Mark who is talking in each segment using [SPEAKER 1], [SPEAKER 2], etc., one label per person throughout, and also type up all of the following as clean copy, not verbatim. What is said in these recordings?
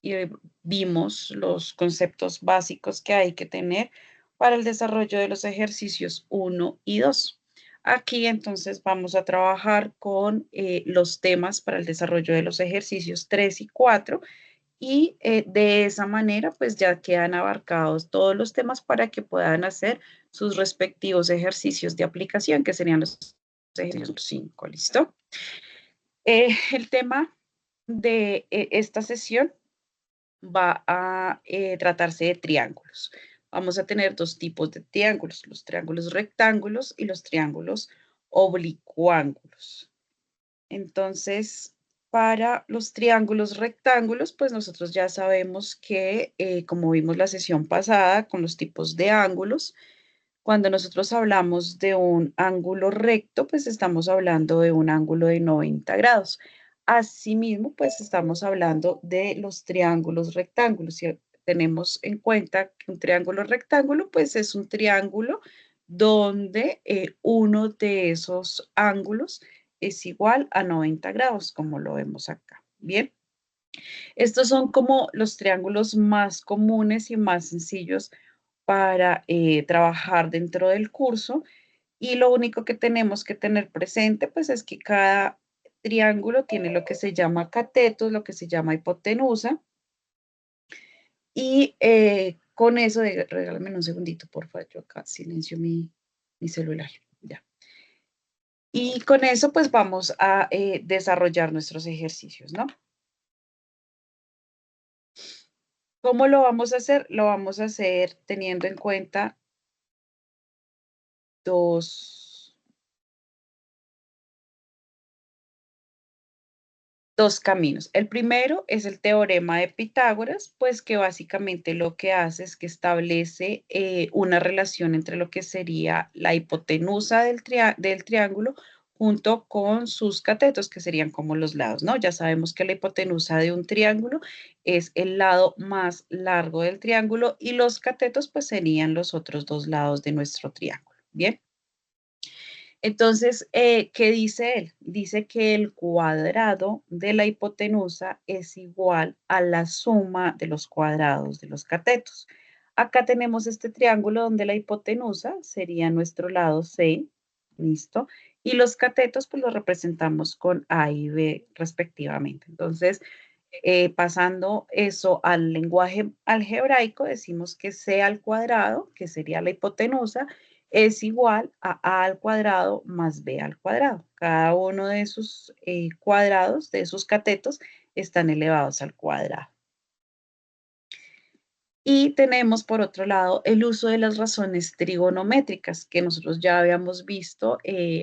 [SPEAKER 1] y vimos los conceptos básicos que hay que tener para el desarrollo de los ejercicios 1 y 2. Aquí entonces vamos a trabajar con los temas para el desarrollo de los ejercicios 3 y 4 y de esa manera pues ya quedan abarcados todos los temas para que puedan hacer sus respectivos ejercicios de aplicación, que serían los ejercicios 5, ¿listo? El tema de esta sesión va a tratarse de triángulos. Vamos a tener dos tipos de triángulos, los triángulos rectángulos y los triángulos oblicuángulos. Entonces, para los triángulos rectángulos, pues nosotros ya sabemos que, como vimos la sesión pasada con los tipos de ángulos, cuando nosotros hablamos de un ángulo recto, pues estamos hablando de un ángulo de 90 grados. Asimismo, pues estamos hablando de los triángulos rectángulos. Si tenemos en cuenta que un triángulo rectángulo, pues es un triángulo donde uno de esos ángulos es igual a 90 grados, como lo vemos acá. Bien, estos son como los triángulos más comunes y más sencillos para trabajar dentro del curso y lo único que tenemos que tener presente pues es que cada triángulo tiene lo que se llama catetos, lo que se llama hipotenusa y con eso, regálame un segundito por favor, yo acá silencio mi celular, ya. Y con eso pues vamos a desarrollar nuestros ejercicios, ¿no? ¿Cómo lo vamos a hacer? Lo vamos a hacer teniendo en cuenta dos, dos caminos. El primero es el teorema de Pitágoras, pues que básicamente lo que hace es que establece una relación entre lo que sería la hipotenusa del triángulo junto con sus catetos, que serían como los lados, ¿no? Ya sabemos que la hipotenusa de un triángulo es el lado más largo del triángulo y los catetos pues serían los otros dos lados de nuestro triángulo. Bien. Entonces, ¿qué dice él? Dice que el cuadrado de la hipotenusa es igual a la suma de los cuadrados de los catetos. Acá tenemos este triángulo donde la hipotenusa sería nuestro lado C, ¿listo? Y los catetos pues los representamos con A y B respectivamente. Entonces, pasando eso al lenguaje algebraico, decimos que C al cuadrado, que sería la hipotenusa, es igual a al cuadrado más b al cuadrado. Cada uno de esos cuadrados, de esos catetos, están elevados al cuadrado. Y tenemos, por otro lado, el uso de las razones trigonométricas, que nosotros ya habíamos visto,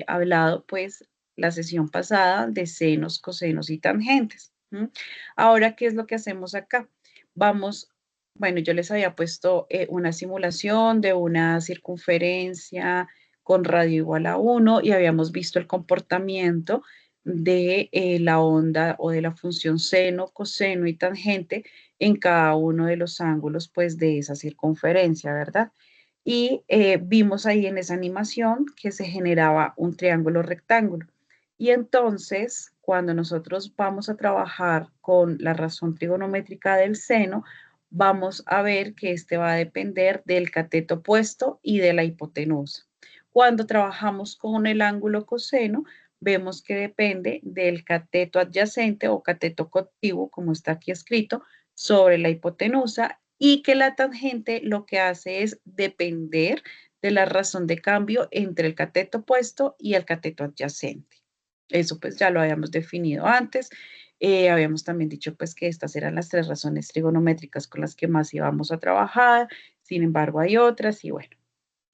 [SPEAKER 1] hablado, pues, la sesión pasada de senos, cosenos y tangentes. ¿M? Ahora, ¿qué es lo que hacemos acá? Vamos, bueno, yo les había puesto una simulación de una circunferencia con radio igual a 1 y habíamos visto el comportamiento de la onda o de la función seno, coseno y tangente en cada uno de los ángulos, pues, de esa circunferencia, ¿verdad? Y vimos ahí en esa animación que se generaba un triángulo rectángulo. Y entonces, cuando nosotros vamos a trabajar con la razón trigonométrica del seno, vamos a ver que este va a depender del cateto opuesto y de la hipotenusa. Cuando trabajamos con el ángulo coseno, vemos que depende del cateto adyacente o cateto contiguo, como está aquí escrito, sobre la hipotenusa y que la tangente lo que hace es depender de la razón de cambio entre el cateto opuesto y el cateto adyacente. Eso pues ya lo habíamos definido antes. Habíamos también dicho pues que estas eran las tres razones trigonométricas con las que más íbamos a trabajar. Sin embargo, hay otras y bueno,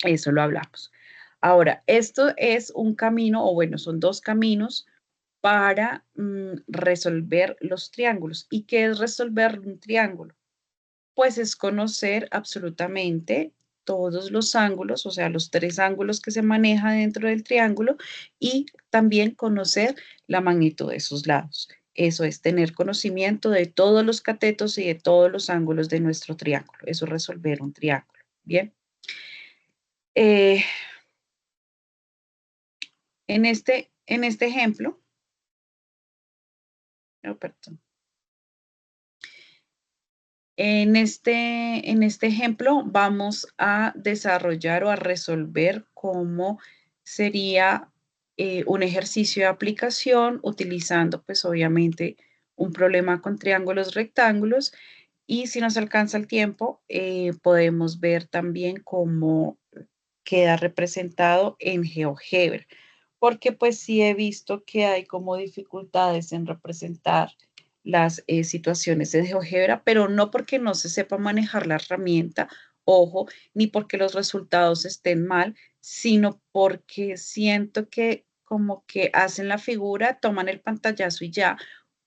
[SPEAKER 1] eso lo hablamos. Ahora, esto es un camino, o bueno, son dos caminos para resolver los triángulos. ¿Y qué es resolver un triángulo? Pues es conocer absolutamente todos los ángulos, o sea, los tres ángulos que se manejan dentro del triángulo y también conocer la magnitud de sus lados. Eso es tener conocimiento de todos los catetos y de todos los ángulos de nuestro triángulo. Eso es resolver un triángulo. Bien. Eh, en este ejemplo, oh, perdón. En este ejemplo vamos a desarrollar o a resolver cómo sería un ejercicio de aplicación utilizando pues obviamente un problema con triángulos rectángulos y si nos alcanza el tiempo podemos ver también cómo queda representado en GeoGebra, porque pues sí he visto que hay como dificultades en representar las situaciones en GeoGebra, pero no porque no se sepa manejar la herramienta, ojo, ni porque los resultados estén mal, sino porque siento que como que hacen la figura, toman el pantallazo y ya,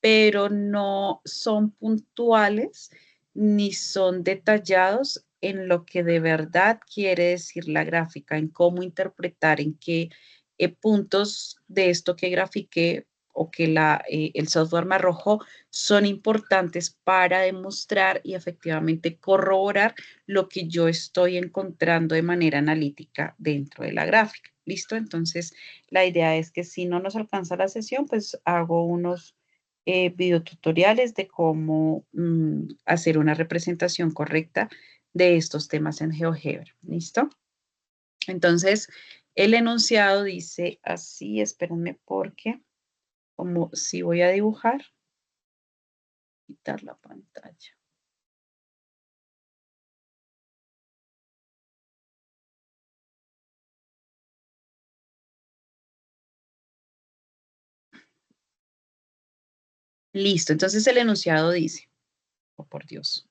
[SPEAKER 1] pero no son puntuales ni son detallados en lo que de verdad quiere decir la gráfica, en cómo interpretar, en qué puntos de esto que grafiqué o que el software me arrojó son importantes para demostrar y efectivamente corroborar lo que yo estoy encontrando de manera analítica dentro de la gráfica. ¿Listo? Entonces, la idea es que si no nos alcanza la sesión, pues hago unos videotutoriales de cómo hacer una representación correcta de estos temas en GeoGebra. ¿Listo? Entonces, el enunciado dice así, espérenme porque como si voy a dibujar, quitar la pantalla. Listo, entonces el enunciado dice, oh por Dios,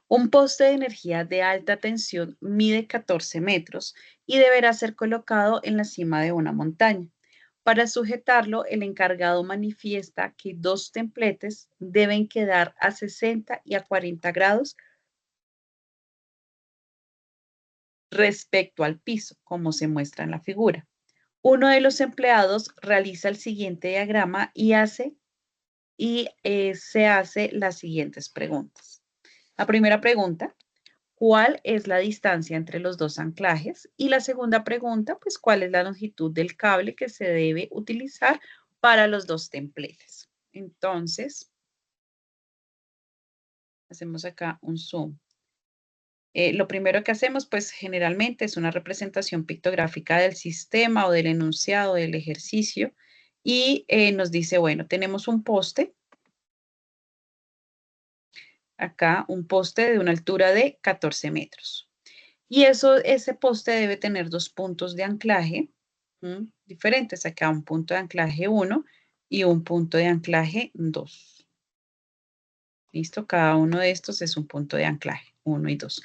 [SPEAKER 1] un poste de energía de alta tensión mide 14 metros y deberá ser colocado en la cima de una montaña. Para sujetarlo, el encargado manifiesta que dos templetes deben quedar a 60 y a 40 grados respecto al piso, como se muestra en la figura. Uno de los empleados realiza el siguiente diagrama y se hace las siguientes preguntas. La primera pregunta, ¿cuál es la distancia entre los dos anclajes? Y la segunda pregunta, pues, ¿cuál es la longitud del cable que se debe utilizar para los dos templetes? Entonces, hacemos acá un zoom. Lo primero que hacemos, pues, generalmente es una representación pictográfica del sistema o del enunciado del ejercicio y nos dice, bueno, tenemos un poste, acá un poste de una altura de 14 metros. Y ese poste debe tener dos puntos de anclaje diferentes. Acá un punto de anclaje 1 y un punto de anclaje 2. ¿Listo? Cada uno de estos es un punto de anclaje 1 y 2.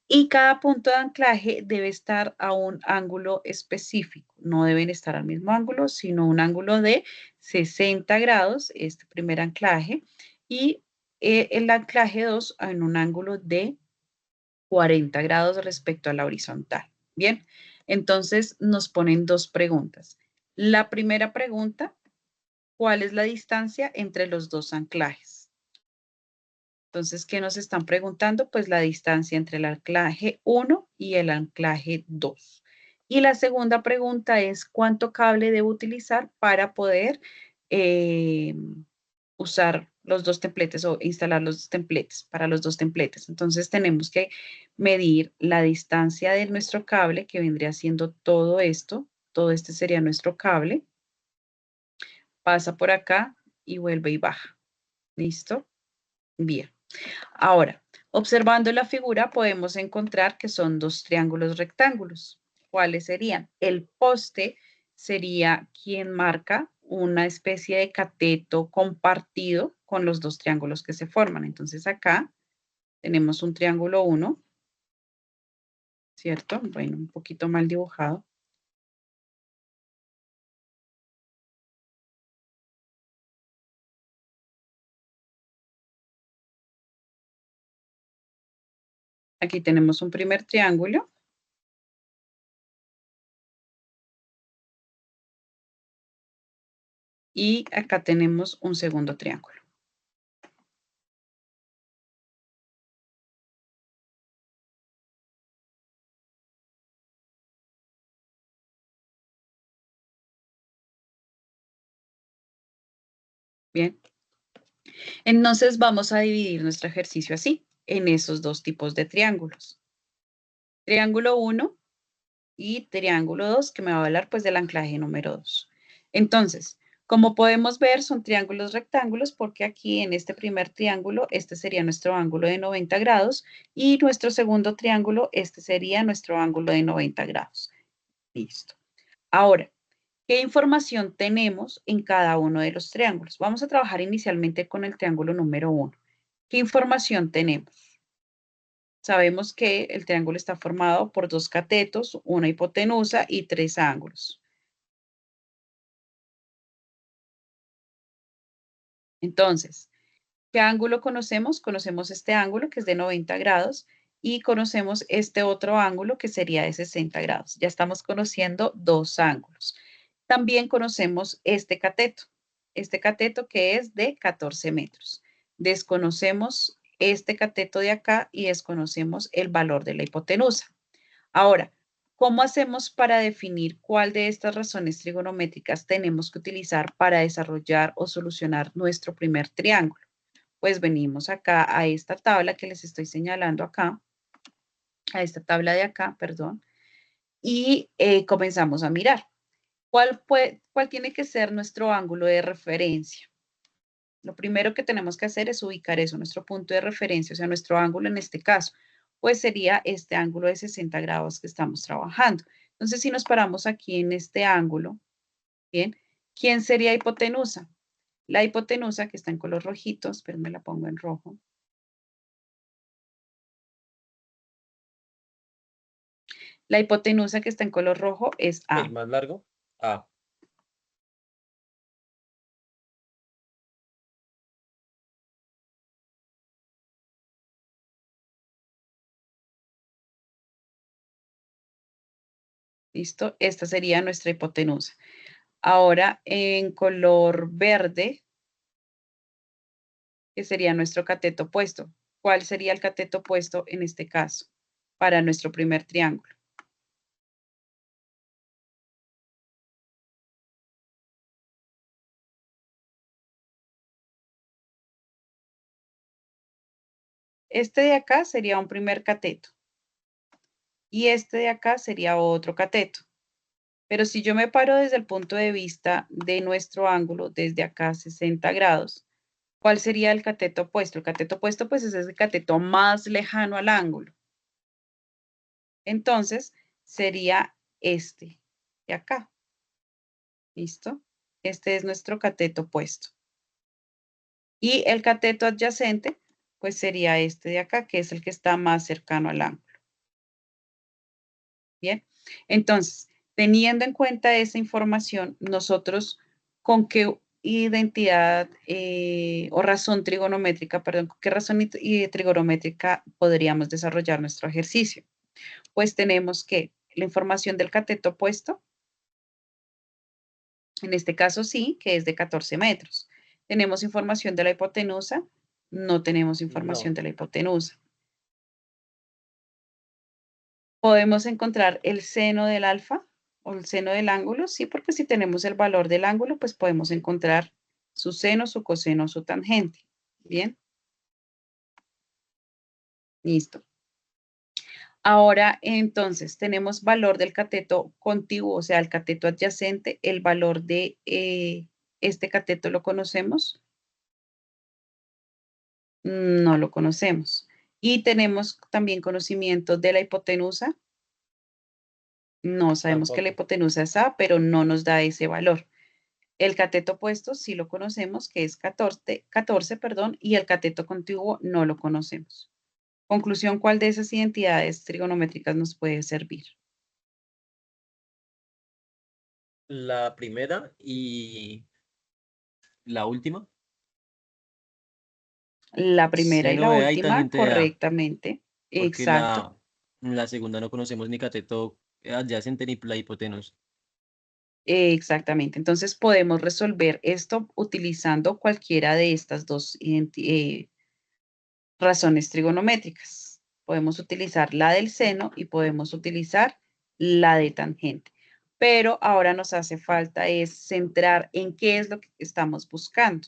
[SPEAKER 1] Y cada punto de anclaje debe estar a un ángulo específico. No deben estar al mismo ángulo, sino un ángulo de 60 grados, este primer anclaje, y el anclaje 2 en un ángulo de 40 grados respecto a la horizontal. Bien, entonces nos ponen dos preguntas. La primera pregunta, ¿cuál es la distancia entre los dos anclajes? Entonces, ¿qué nos están preguntando? Pues la distancia entre el anclaje 1 y el anclaje 2. Y la segunda pregunta es, ¿cuánto cable debo utilizar para poder eh, usar los dos templetes o instalar los dos templetes para los dos templetes? Entonces, tenemos que medir la distancia de nuestro cable, que vendría siendo todo esto. Todo este sería nuestro cable. Pasa por acá y vuelve y baja. ¿Listo? Bien. Ahora, observando la figura podemos encontrar que son dos triángulos rectángulos. ¿Cuáles serían? El poste sería quien marca una especie de cateto compartido con los dos triángulos que se forman. Entonces acá tenemos un triángulo 1, ¿cierto? Bueno, un poquito mal dibujado. Aquí tenemos un primer triángulo y acá tenemos un segundo triángulo. Bien. Entonces vamos a dividir nuestro ejercicio así, en esos dos tipos de triángulos. Triángulo 1 y triángulo 2, que me va a hablar pues del anclaje número 2. Entonces, como podemos ver, son triángulos rectángulos porque aquí en este primer triángulo, este sería nuestro ángulo de 90 grados y nuestro segundo triángulo, este sería nuestro ángulo de 90 grados. Listo. Ahora, ¿qué información tenemos en cada uno de los triángulos? Vamos a trabajar inicialmente con el triángulo número 1. ¿Qué información tenemos? Sabemos que el triángulo está formado por dos catetos, una hipotenusa y tres ángulos. Entonces, ¿qué ángulo conocemos? Conocemos este ángulo que es de 90 grados y conocemos este otro ángulo que sería de 60 grados. Ya estamos conociendo dos ángulos. También conocemos este cateto que es de 14 metros. Desconocemos este cateto de acá y desconocemos el valor de la hipotenusa. Ahora, ¿cómo hacemos para definir cuál de estas razones trigonométricas tenemos que utilizar para desarrollar o solucionar nuestro primer triángulo? Pues venimos acá a esta tabla que les estoy señalando acá, a esta tabla de acá, perdón, y comenzamos a mirar. ¿Cuál tiene que ser nuestro ángulo de referencia? Lo primero que tenemos que hacer es ubicar eso, nuestro punto de referencia, o sea, nuestro ángulo en este caso, pues sería este ángulo de 60 grados que estamos trabajando. Entonces, si nos paramos aquí en este ángulo, ¿bien? ¿Quién sería hipotenusa? La hipotenusa, que está en color rojito, espérenme, la pongo en rojo. La hipotenusa que está en color rojo es
[SPEAKER 2] El
[SPEAKER 1] A.
[SPEAKER 2] más largo, A.
[SPEAKER 1] ¿Listo? Esta sería nuestra hipotenusa. Ahora, en color verde, que sería nuestro cateto opuesto. ¿Cuál sería el cateto opuesto en este caso para nuestro primer triángulo? Este de acá sería un primer cateto y este de acá sería otro cateto. Pero si yo me paro desde el punto de vista de nuestro ángulo, desde acá 60 grados, ¿cuál sería el cateto opuesto? El cateto opuesto pues es el cateto más lejano al ángulo. Entonces sería este de acá. ¿Listo? Este es nuestro cateto opuesto. Y el cateto adyacente, pues sería este de acá, que es el que está más cercano al ángulo. Bien, entonces, teniendo en cuenta esa información, nosotros con qué identidad o razón trigonométrica, perdón, con qué razón y trigonométrica podríamos desarrollar nuestro ejercicio. Pues tenemos que la información del cateto opuesto, en este caso sí, que es de 14 metros. ¿Tenemos información de la hipotenusa? No tenemos información
[SPEAKER 2] No.
[SPEAKER 1] de la hipotenusa. ¿Podemos encontrar el seno del alfa o el seno del ángulo? Sí, porque si tenemos el valor del ángulo, pues podemos encontrar su seno, su coseno, su tangente. Bien, listo. Ahora, entonces, tenemos valor del cateto contiguo, o sea, el cateto adyacente, el valor de este cateto lo conocemos, no lo conocemos. Y tenemos también conocimiento de la hipotenusa, no sabemos que la
[SPEAKER 2] Tampoco.
[SPEAKER 1] hipotenusa es A, pero no nos da ese valor. El cateto opuesto sí lo conocemos, que es 14, perdón, y el cateto contiguo no lo conocemos. Conclusión, ¿cuál de esas identidades trigonométricas nos puede servir?
[SPEAKER 2] La primera y la última.
[SPEAKER 1] La primera y
[SPEAKER 2] Seno
[SPEAKER 1] la
[SPEAKER 2] de A y
[SPEAKER 1] última,
[SPEAKER 2] tangente de A.
[SPEAKER 1] correctamente.
[SPEAKER 2] Porque
[SPEAKER 1] Exacto.
[SPEAKER 2] la segunda no conocemos ni cateto adyacente ni la hipotenusa.
[SPEAKER 1] Exactamente. Entonces podemos resolver esto utilizando cualquiera de estas dos razones trigonométricas. Podemos utilizar la del seno y podemos utilizar la de tangente. Pero ahora nos hace falta es centrar en qué es lo que estamos buscando.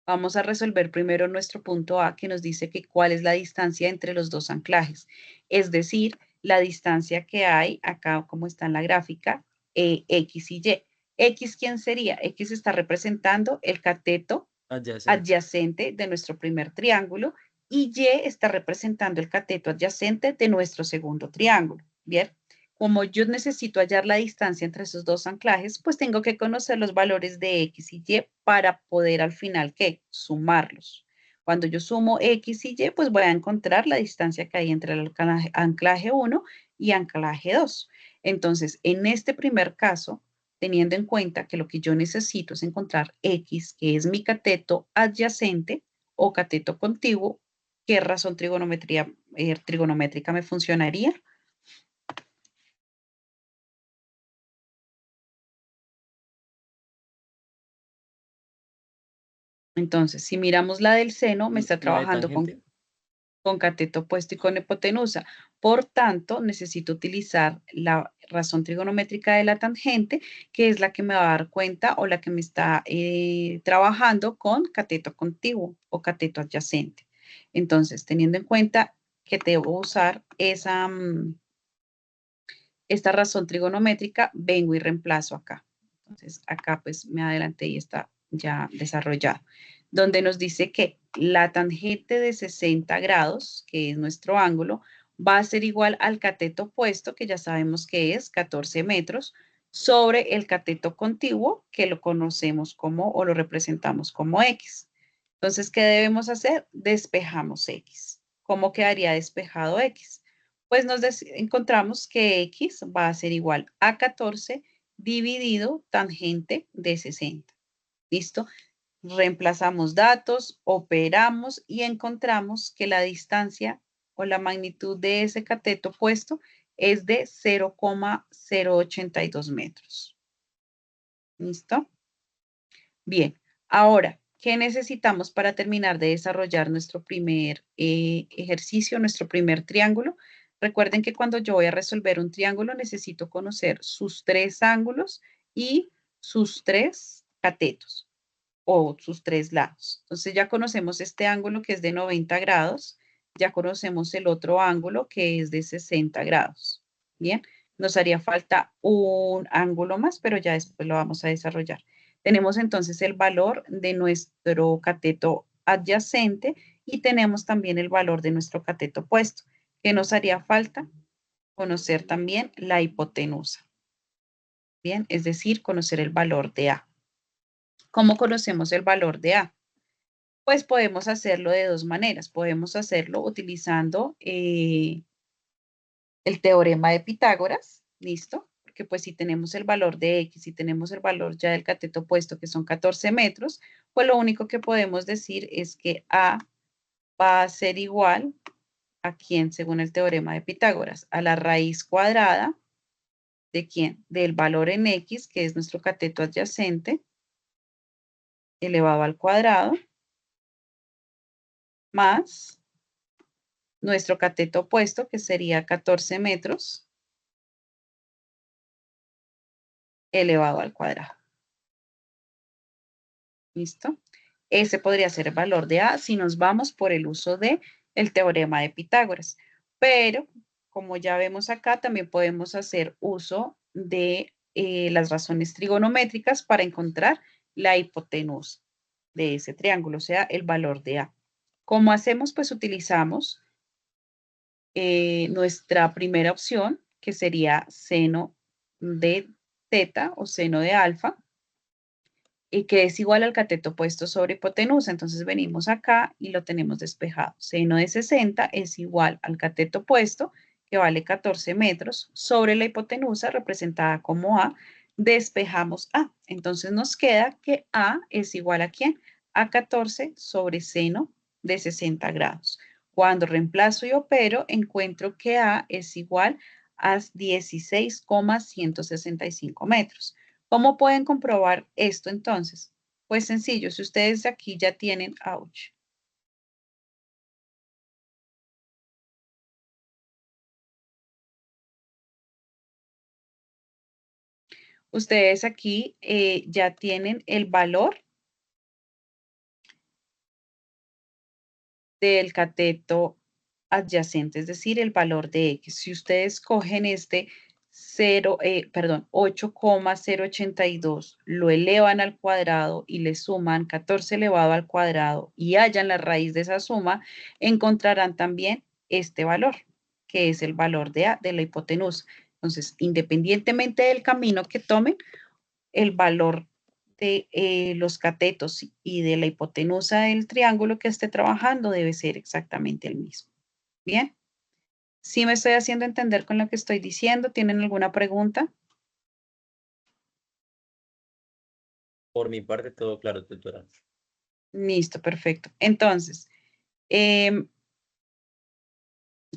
[SPEAKER 1] Vamos a resolver primero nuestro punto A, que nos dice que cuál es la distancia entre los dos anclajes. Es decir, la distancia que hay acá, como está en la gráfica, X y Y. X, ¿quién sería? X está representando el cateto
[SPEAKER 2] Adyacente.
[SPEAKER 1] adyacente de nuestro primer triángulo y Y está representando el cateto adyacente de nuestro segundo triángulo. Bien, como yo necesito hallar la distancia entre esos dos anclajes, pues tengo que conocer los valores de X y Y para poder al final, ¿qué? Sumarlos. Cuando yo sumo X y Y, pues voy a encontrar la distancia que hay entre el anclaje 1 y anclaje 2. Entonces, en este primer caso, teniendo en cuenta que lo que yo necesito es encontrar X, que es mi cateto adyacente o cateto contiguo, ¿qué razón trigonométrica me funcionaría? Entonces, si miramos la del seno, me está
[SPEAKER 2] La de
[SPEAKER 1] trabajando
[SPEAKER 2] tangente.
[SPEAKER 1] con cateto opuesto y con hipotenusa. Por tanto, necesito utilizar la razón trigonométrica de la tangente, que es la que me va a dar cuenta o la que me está trabajando con cateto contiguo o cateto adyacente. Entonces, teniendo en cuenta que debo usar esta razón trigonométrica, vengo y reemplazo acá. Entonces, acá pues me adelanté y está ya desarrollado. Donde nos dice que la tangente de 60 grados, que es nuestro ángulo, va a ser igual al cateto opuesto, que ya sabemos que es 14 metros, sobre el cateto contiguo, que lo conocemos como o lo representamos como X. Entonces, ¿qué debemos hacer? Despejamos X. ¿Cómo quedaría despejado X? Pues encontramos que X va a ser igual a 14 dividido tangente de 60. ¿Listo? Reemplazamos datos, operamos y encontramos que la distancia o la magnitud de ese cateto puesto es de 0,082 metros. ¿Listo? Bien, ahora, ¿qué necesitamos para terminar de desarrollar nuestro primer ejercicio, nuestro primer triángulo? Recuerden que cuando yo voy a resolver un triángulo necesito conocer sus tres ángulos y sus tres catetos o sus tres lados. Entonces ya conocemos este ángulo que es de 90 grados, ya conocemos el otro ángulo que es de 60 grados. Bien, nos haría falta un ángulo más, pero ya después lo vamos a desarrollar. Tenemos entonces el valor de nuestro cateto adyacente y tenemos también el valor de nuestro cateto opuesto. ¿Qué nos haría falta? Conocer también la hipotenusa. Bien, es decir, conocer el valor de A. ¿Cómo conocemos el valor de A? Pues podemos hacerlo de dos maneras. Podemos hacerlo utilizando el teorema de Pitágoras, ¿listo? Porque pues si tenemos el valor de X y tenemos el valor ya del cateto opuesto, que son 14 metros, pues lo único que podemos decir es que A va a ser igual a quién, según el teorema de Pitágoras, a la raíz cuadrada de quién, del valor en X, que es nuestro cateto adyacente, elevado al cuadrado, más nuestro cateto opuesto, que sería 14 metros, elevado al cuadrado. ¿Listo? Ese podría ser el valor de A si nos vamos por el uso de el teorema de Pitágoras. Pero, como ya vemos acá, también podemos hacer uso de las razones trigonométricas para encontrar la hipotenusa de ese triángulo, o sea, el valor de A. ¿Cómo hacemos? Pues utilizamos nuestra primera opción, que sería seno de teta o seno de alfa, y que es igual al cateto opuesto sobre hipotenusa. Entonces venimos acá y lo tenemos despejado. Seno de 60 es igual al cateto opuesto, que vale 14 metros, sobre la hipotenusa representada como A, despejamos A. Entonces nos queda que A es igual a ¿quién? A 14 sobre seno de 60 grados. Cuando reemplazo y opero, encuentro que A es igual a 16,165 metros. ¿Cómo pueden comprobar esto entonces? Pues sencillo, si ustedes aquí ya tienen, ouch, ustedes aquí ya tienen el valor del cateto adyacente, es decir, el valor de X. Si ustedes cogen este 8,082, lo elevan al cuadrado y le suman 14 elevado al cuadrado y hallan la raíz de esa suma, encontrarán también este valor, que es el valor de A, de la hipotenusa. Entonces, independientemente del camino que tomen, el valor de los catetos y de la hipotenusa del triángulo que esté trabajando debe ser exactamente el mismo. Bien. ¿Sí me estoy haciendo entender con lo que estoy diciendo? ¿Tienen alguna pregunta?
[SPEAKER 2] Por mi parte, todo claro, tutora.
[SPEAKER 1] Listo, perfecto. Entonces,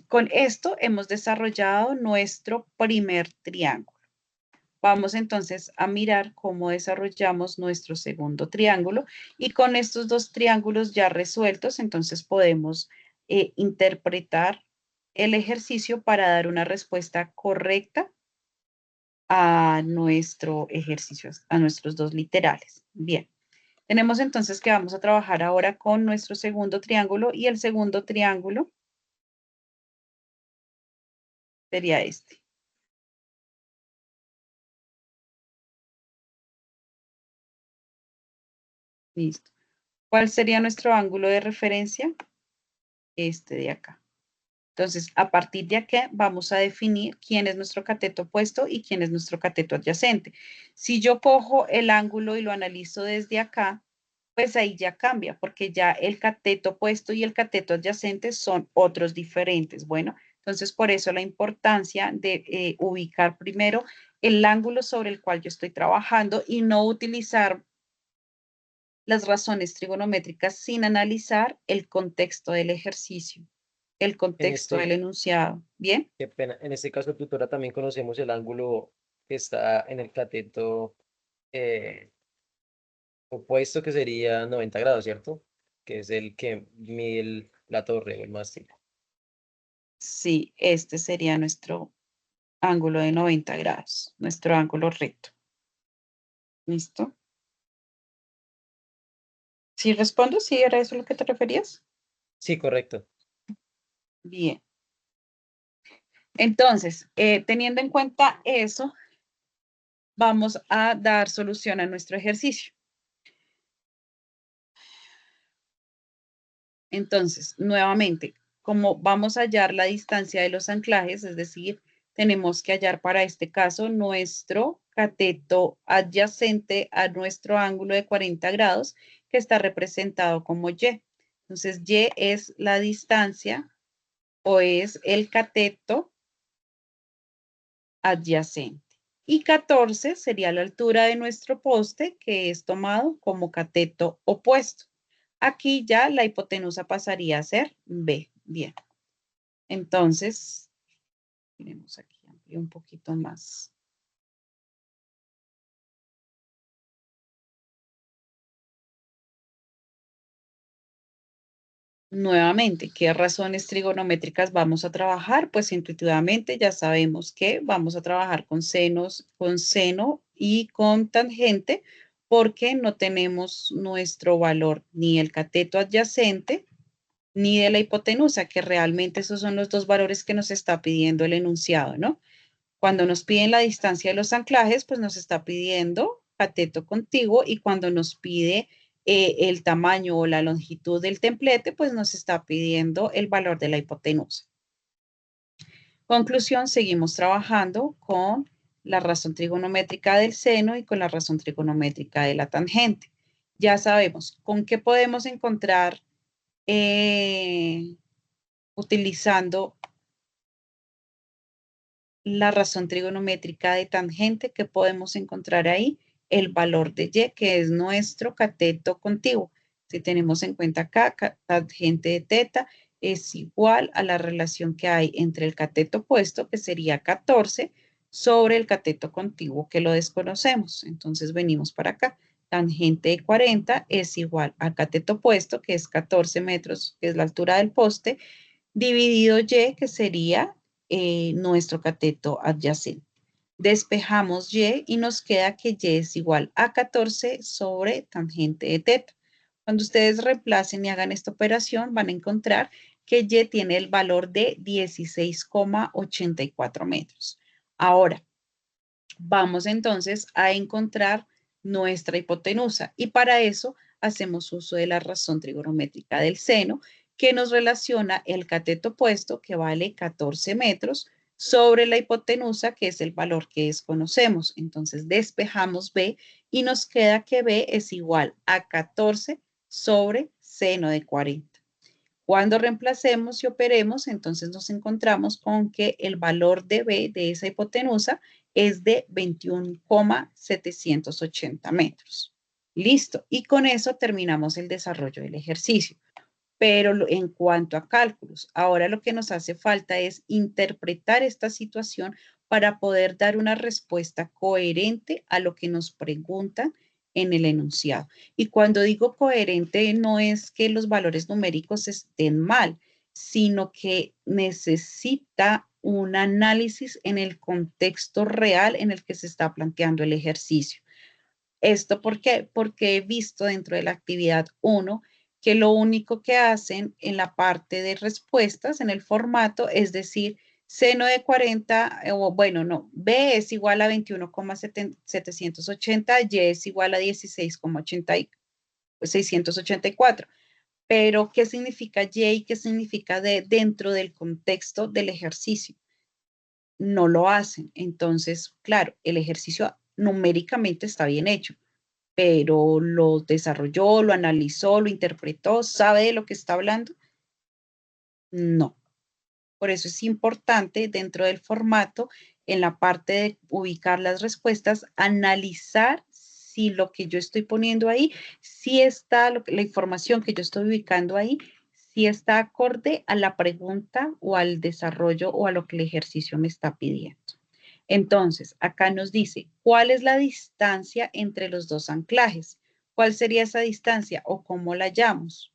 [SPEAKER 1] con esto hemos desarrollado nuestro primer triángulo. Vamos entonces a mirar cómo desarrollamos nuestro segundo triángulo y con estos dos triángulos ya resueltos, entonces podemos interpretar el ejercicio para dar una respuesta correcta a nuestro ejercicio, a nuestros dos literales. Bien, tenemos entonces que vamos a trabajar ahora con nuestro segundo triángulo y el segundo triángulo sería este. Listo. ¿Cuál sería nuestro ángulo de referencia? Este de acá. Entonces, a partir de aquí vamos a definir quién es nuestro cateto opuesto y quién es nuestro cateto adyacente. Si yo cojo el ángulo y lo analizo desde acá, pues ahí ya cambia, porque ya el cateto opuesto y el cateto adyacente son otros diferentes. Bueno, entonces por eso la importancia de ubicar primero el ángulo sobre el cual yo estoy trabajando y no utilizar las razones trigonométricas sin analizar el contexto del ejercicio, el
[SPEAKER 2] En
[SPEAKER 1] contexto del
[SPEAKER 2] este,
[SPEAKER 1] enunciado. ¿Bien?
[SPEAKER 2] qué pena, en este caso, tutora, también conocemos el ángulo que está en el cateto eh, opuesto, que sería 90 grados, ¿cierto? Que es el que mide la torre o el mástil.
[SPEAKER 1] Sí, este sería nuestro ángulo de 90 grados, nuestro ángulo recto. ¿Listo? ¿Sí respondo? ¿Sí era eso a lo que te referías?
[SPEAKER 2] Sí, correcto.
[SPEAKER 1] Bien. Entonces, teniendo en cuenta eso, vamos a dar solución a nuestro ejercicio. Entonces, nuevamente, como vamos a hallar la distancia de los anclajes, es decir, tenemos que hallar para este caso nuestro cateto adyacente a nuestro ángulo de 40 grados, que está representado como Y. Entonces, Y es la distancia o es el cateto adyacente. Y 14 sería la altura de nuestro poste, que es tomado como cateto opuesto. Aquí ya la hipotenusa pasaría a ser B. Bien. Entonces, miremos aquí, amplio un poquito más. Nuevamente, ¿qué razones trigonométricas vamos a trabajar? Pues intuitivamente ya sabemos que vamos a trabajar con senos, con seno y con tangente, porque no tenemos nuestro valor ni el cateto adyacente ni de la hipotenusa, que realmente esos son los dos valores que nos está pidiendo el enunciado, ¿no? Cuando nos piden la distancia de los anclajes, pues nos está pidiendo cateto contiguo y cuando nos pide el tamaño o la longitud del templete, pues nos está pidiendo el valor de la hipotenusa. Conclusión, seguimos trabajando con la razón trigonométrica del seno y con la razón trigonométrica de la tangente. Ya sabemos con qué podemos encontrar utilizando la razón trigonométrica de tangente que podemos encontrar ahí, el valor de Y, que es nuestro cateto contiguo. Si tenemos en cuenta acá, tangente de teta es igual a la relación que hay entre el cateto opuesto, que sería 14, sobre el cateto contiguo, que lo desconocemos. Entonces venimos para acá. Tangente de 40 es igual al cateto opuesto, que es 14 metros, que es la altura del poste, dividido Y, que sería nuestro cateto adyacente. Despejamos Y y nos queda que Y es igual a 14 sobre tangente de teta. Cuando ustedes reemplacen y hagan esta operación, van a encontrar que Y tiene el valor de 16,84 metros. Ahora, vamos entonces a encontrar nuestra hipotenusa y para eso hacemos uso de la razón trigonométrica del seno que nos relaciona el cateto opuesto que vale 14 metros sobre la hipotenusa que es el valor que desconocemos. Entonces despejamos B y nos queda que B es igual a 14 sobre seno de 40. Cuando reemplacemos y operemos, entonces nos encontramos con que el valor de B de esa hipotenusa es de 21,780 metros. Listo. Y con eso terminamos el desarrollo del ejercicio. Pero en cuanto a cálculos, ahora lo que nos hace falta es interpretar esta situación para poder dar una respuesta coherente a lo que nos preguntan en el enunciado. Y cuando digo coherente, no es que los valores numéricos estén mal, sino que necesita un análisis en el contexto real en el que se está planteando el ejercicio. ¿Esto por qué? Porque he visto dentro de la actividad 1 que lo único que hacen en la parte de respuestas, en el formato, es decir, seno de 40, o bueno, no, B es igual a 21,780, Y es igual a 16,684. Pero, ¿qué significa Y y qué significa D dentro del contexto del ejercicio? No lo hacen. Entonces, claro, el ejercicio numéricamente está bien hecho, pero lo desarrolló, lo analizó, lo interpretó, ¿sabe de lo que está hablando? No. Por eso es importante dentro del formato, en la parte de ubicar las respuestas, analizar si lo que yo estoy poniendo ahí, si está la información que yo estoy ubicando ahí, si está acorde a la pregunta o al desarrollo o a lo que el ejercicio me está pidiendo. Entonces, acá nos dice, ¿cuál es la distancia entre los dos anclajes? ¿Cuál sería esa distancia o cómo la hallamos?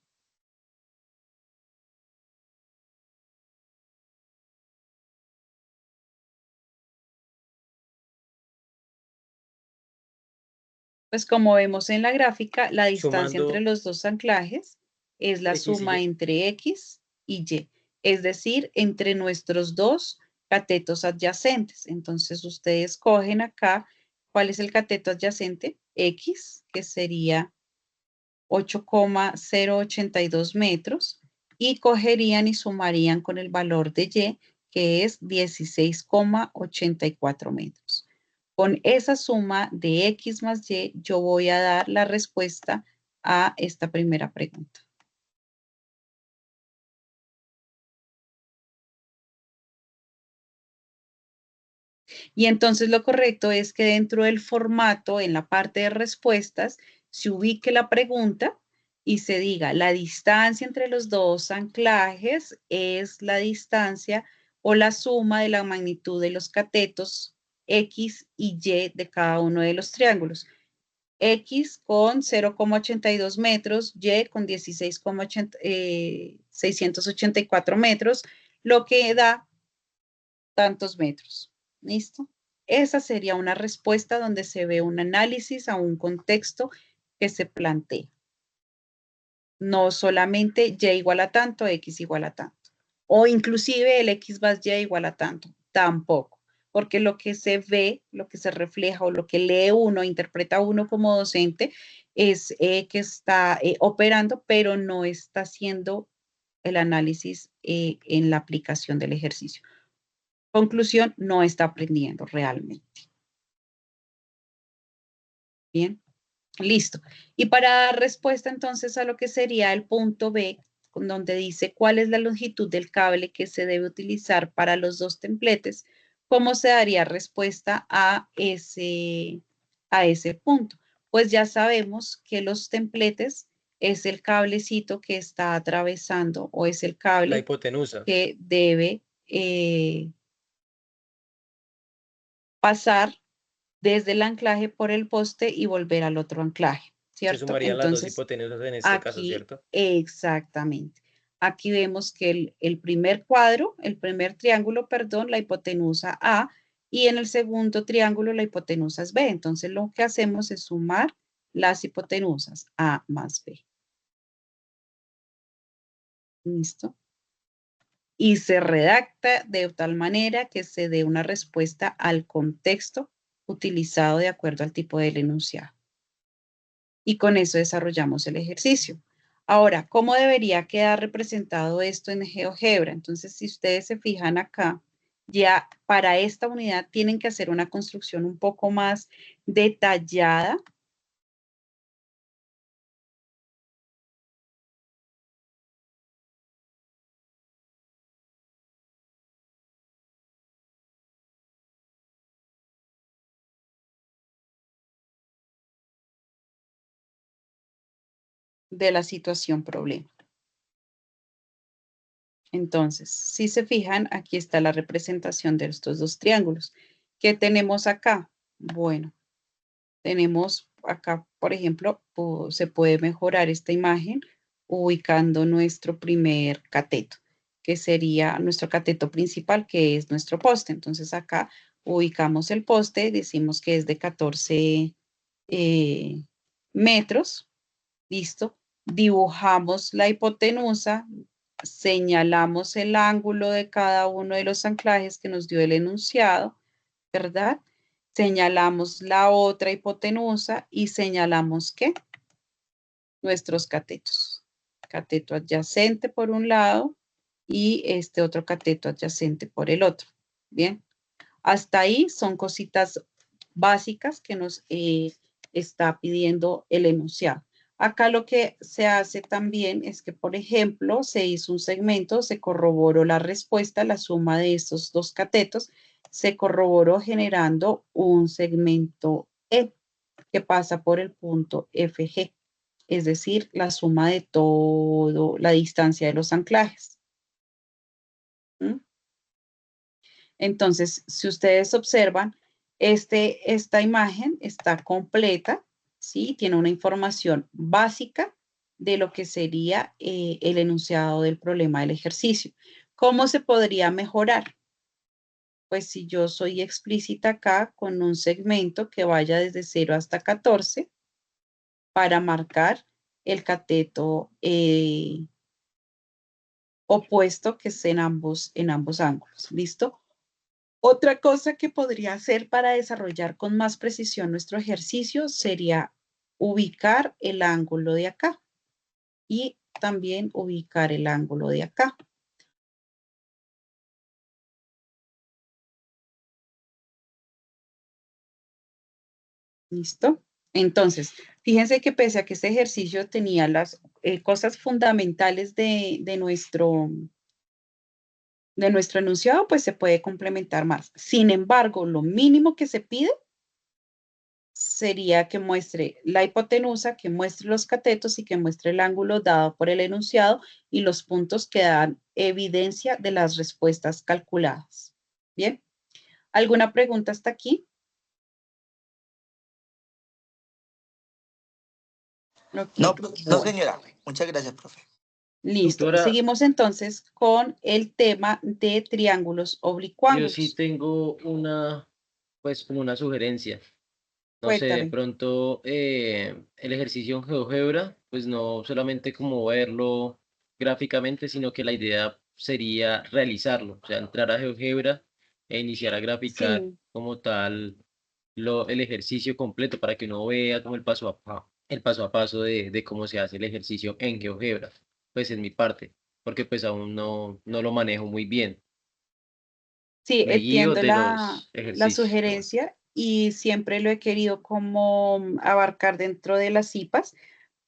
[SPEAKER 1] Pues como vemos en la gráfica, la distancia entre
[SPEAKER 2] Sumando
[SPEAKER 1] los dos anclajes es la
[SPEAKER 2] X y
[SPEAKER 1] suma
[SPEAKER 2] Y.
[SPEAKER 1] entre X y Y, es decir, entre nuestros dos catetos adyacentes. Entonces, ustedes cogen acá, ¿cuál es el cateto adyacente? X, que sería 8,082 metros, y cogerían y sumarían con el valor de Y, que es 16,84 metros. Con esa suma de X más Y, yo voy a dar la respuesta a esta primera pregunta. Y entonces lo correcto es que dentro del formato, en la parte de respuestas, se ubique la pregunta y se diga la distancia entre los dos anclajes es la distancia o la suma de la magnitud de los catetos X y Y de cada uno de los triángulos. X con 0,82 metros, Y con 16,684 metros, lo que da tantos metros. ¿Listo? Esa sería una respuesta donde se ve un análisis a un contexto que se plantea. No solamente Y igual a tanto, X igual a tanto. O inclusive el X más Y igual a tanto. Tampoco. Porque lo que se ve, lo que se refleja o lo que lee uno, interpreta uno como docente, es que está operando, pero no está haciendo el análisis en la aplicación del ejercicio. Conclusión, no está aprendiendo realmente. Bien, listo. Y para dar respuesta entonces a lo que sería el punto B, donde dice cuál es la longitud del cable que se debe utilizar para los dos templetes, ¿cómo se daría respuesta a ese punto? Pues ya sabemos que los templetes es el cablecito que está atravesando o es el
[SPEAKER 2] la
[SPEAKER 1] cable
[SPEAKER 2] hipotenusa.
[SPEAKER 1] que debe pasar desde el anclaje por el poste y volver al otro anclaje,
[SPEAKER 2] Se
[SPEAKER 1] ¿cierto?
[SPEAKER 2] sumarían las dos
[SPEAKER 1] Entonces,
[SPEAKER 2] hipotenusas en este caso,
[SPEAKER 1] aquí
[SPEAKER 2] ¿cierto?
[SPEAKER 1] exactamente. Aquí vemos que el primer cuadro, el primer triángulo, perdón, la hipotenusa A, y en el segundo triángulo la hipotenusa es B. Entonces, lo que hacemos es sumar las hipotenusas A más B. ¿Listo? Y se redacta de tal manera que se dé una respuesta al contexto utilizado de acuerdo al tipo del enunciado. Y con eso desarrollamos el ejercicio. Ahora, ¿cómo debería quedar representado esto en GeoGebra? Entonces, si ustedes se fijan acá, ya para esta unidad tienen que hacer una construcción un poco más detallada. De la situación problema. Entonces, si se fijan, aquí está la representación de estos dos triángulos. ¿Qué tenemos acá? Bueno, tenemos acá, por ejemplo, se puede mejorar esta imagen ubicando nuestro primer cateto, que sería nuestro cateto principal, que es nuestro poste. Entonces acá ubicamos el poste, decimos que es de 14 metros, listo. Dibujamos la hipotenusa, señalamos el ángulo de cada uno de los anclajes que nos dio el enunciado, ¿verdad? Señalamos la otra hipotenusa y señalamos ¿qué? Nuestros catetos. Cateto adyacente por un lado y este otro cateto adyacente por el otro. Bien, hasta ahí son cositas básicas que nos está pidiendo el enunciado. Acá lo que se hace también es que, por ejemplo, se hizo un segmento, se corroboró la respuesta, la suma de estos dos catetos, se corroboró generando un segmento E que pasa por el punto FG, es decir, la suma de todo la distancia de los anclajes. ¿Mm? Entonces, si ustedes observan, esta imagen está completa, ¿sí? Tiene una información básica de lo que sería el enunciado del problema del ejercicio. ¿Cómo se podría mejorar? Pues si yo soy explícita acá con un segmento que vaya desde 0 hasta 14 para marcar el cateto opuesto que es en ambos ángulos. ¿Listo? Otra cosa que podría hacer para desarrollar con más precisión nuestro ejercicio sería ubicar el ángulo de acá y también ubicar el ángulo de acá. ¿Listo? Entonces, fíjense que pese a que este ejercicio tenía las cosas fundamentales de nuestro enunciado, pues se puede complementar más. Sin embargo, lo mínimo que se pide sería que muestre la hipotenusa, que muestre los catetos y que muestre el ángulo dado por el enunciado y los puntos que dan evidencia de las respuestas calculadas. Bien, ¿alguna pregunta hasta aquí? Ok,
[SPEAKER 3] No, no
[SPEAKER 1] bueno,
[SPEAKER 3] señora. Muchas gracias, profe.
[SPEAKER 1] listo.
[SPEAKER 2] Doctora,
[SPEAKER 1] Seguimos entonces con el tema de triángulos
[SPEAKER 2] yo sí
[SPEAKER 1] oblicuángulos.
[SPEAKER 2] tengo una, pues como una sugerencia. No sé, de
[SPEAKER 1] Cuéntame.
[SPEAKER 2] pronto el ejercicio en GeoGebra, pues no solamente como verlo gráficamente, sino que la idea sería realizarlo, o sea, entrar a GeoGebra e iniciar a graficar
[SPEAKER 1] Sí,
[SPEAKER 2] como tal el ejercicio completo para que uno vea como el paso a paso de cómo se hace el ejercicio en GeoGebra. Pues en mi parte, porque pues aún no lo manejo muy bien.
[SPEAKER 1] sí,
[SPEAKER 2] Me guío
[SPEAKER 1] entiendo
[SPEAKER 2] de
[SPEAKER 1] la,
[SPEAKER 2] los
[SPEAKER 1] la
[SPEAKER 2] ejercicios nomás.
[SPEAKER 1] sugerencia y siempre lo he querido como abarcar dentro de las CIPAS.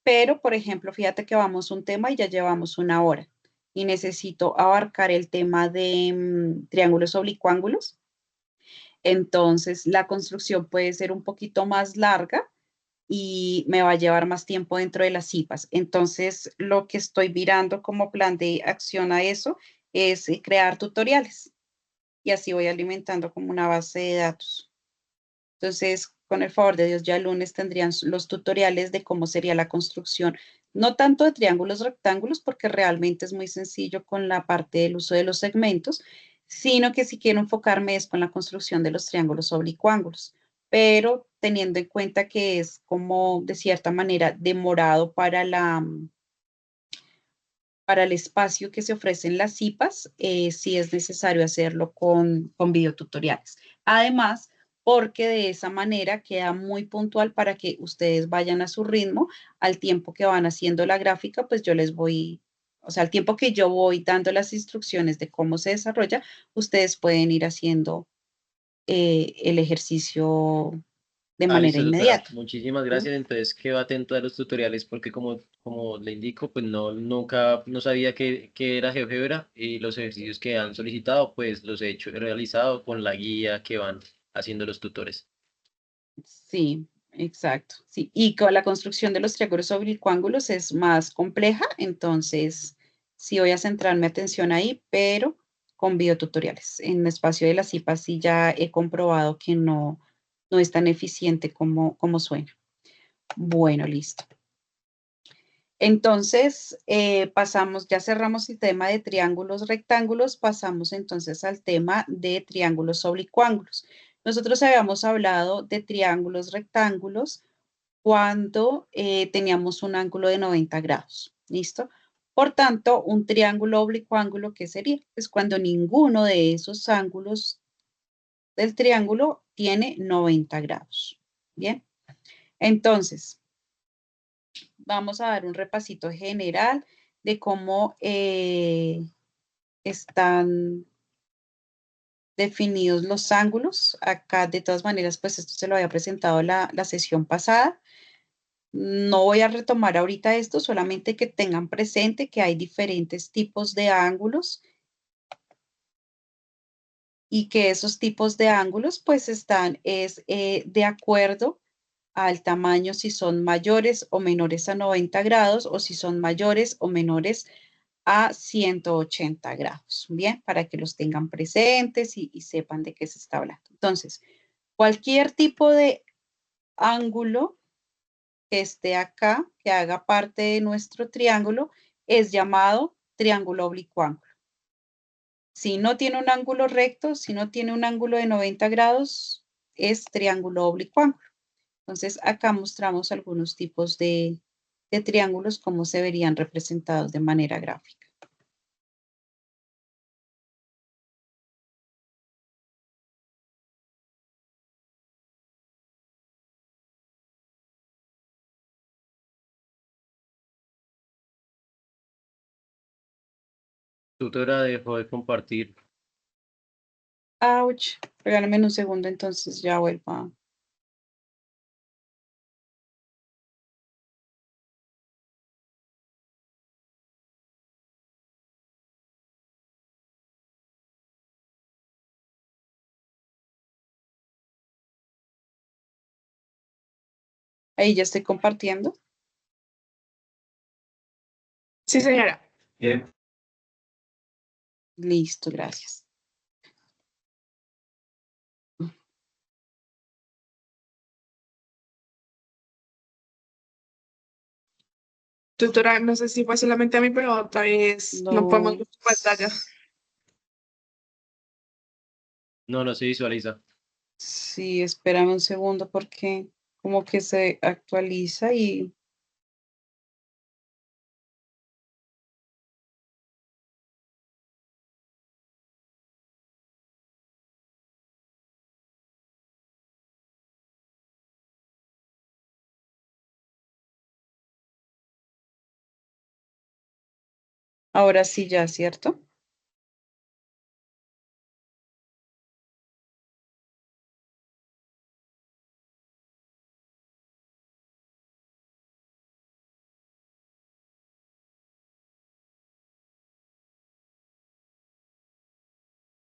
[SPEAKER 1] Pero, por ejemplo, fíjate que vamos un tema y ya llevamos una hora y necesito abarcar el tema de triángulos oblicuángulos. Entonces, la construcción puede ser un poquito más larga y me va a llevar más tiempo dentro de las CIPAS. Entonces, lo que estoy mirando como plan de acción a eso es crear tutoriales y así voy alimentando como una base de datos. Entonces, con el favor de Dios, ya el lunes tendrían los tutoriales de cómo sería la construcción, no tanto de triángulos rectángulos, porque realmente es muy sencillo con la parte del uso de los segmentos, sino que si quiero enfocarme es con la construcción de los triángulos oblicuángulos, pero teniendo en cuenta que es como de cierta manera demorado para el espacio que se ofrece en las CIPAS, sí es necesario hacerlo con videotutoriales. Además, porque de esa manera queda muy puntual para que ustedes vayan a su ritmo. Al tiempo que van haciendo la gráfica, pues yo les voy, o sea, al tiempo que yo voy dando las instrucciones de cómo se desarrolla, ustedes pueden ir haciendo el ejercicio de
[SPEAKER 2] Ah,
[SPEAKER 1] manera
[SPEAKER 2] listo, doctora.
[SPEAKER 1] inmediata.
[SPEAKER 2] Muchísimas
[SPEAKER 1] ¿Sí?
[SPEAKER 2] gracias. Entonces, quedo atento a los tutoriales porque como le indico, pues nunca, no sabía que era GeoGebra y los ejercicios que han solicitado, pues los he realizado con la guía que van haciendo los tutores.
[SPEAKER 1] Sí, exacto. Sí. Y con la construcción de los triángulos oblicuángulos es más compleja, entonces sí voy a centrar mi atención ahí, pero con videotutoriales. En el espacio de la CIPA sí ya he comprobado que no es tan eficiente como suena. Bueno, listo. Entonces, pasamos, ya cerramos el tema de triángulos rectángulos, pasamos entonces al tema de triángulos oblicuángulos. Nosotros habíamos hablado de triángulos rectángulos cuando teníamos un ángulo de 90 grados. ¿Listo? Por tanto, un triángulo oblicuángulo, ¿qué sería? Es cuando ninguno de esos ángulos del triángulo tiene 90 grados. Bien, entonces, vamos a dar un repasito general de cómo están definidos los ángulos. Acá, de todas maneras, pues esto se lo había presentado la sesión pasada. No voy a retomar ahorita esto, solamente que tengan presente que hay diferentes tipos de ángulos y que esos tipos de ángulos pues están de acuerdo al tamaño, si son mayores o menores a 90 grados o si son mayores o menores a 180 grados. Bien, para que los tengan presentes y sepan de qué se está hablando. Entonces, cualquier tipo de ángulo que esté acá, que haga parte de nuestro triángulo, es llamado triángulo oblicuo. Si no tiene un ángulo recto, si no tiene un ángulo de 90 grados, es triángulo oblicuo. Entonces, acá mostramos algunos tipos de triángulos, como se verían representados de manera gráfica.
[SPEAKER 2] Tutora dejó de compartir.
[SPEAKER 1] Ouch, regálame un segundo, entonces ya vuelvo. Ahí ya estoy compartiendo.
[SPEAKER 3] Sí, señora.
[SPEAKER 2] Bien.
[SPEAKER 1] Listo, gracias.
[SPEAKER 3] Tutora, no sé si fue solamente a mí, pero otra vez no podemos
[SPEAKER 1] No,
[SPEAKER 3] ver tu pantalla.
[SPEAKER 2] No, no se visualiza.
[SPEAKER 1] sí, espérame un segundo porque como que se actualiza y ahora sí ya, ¿cierto?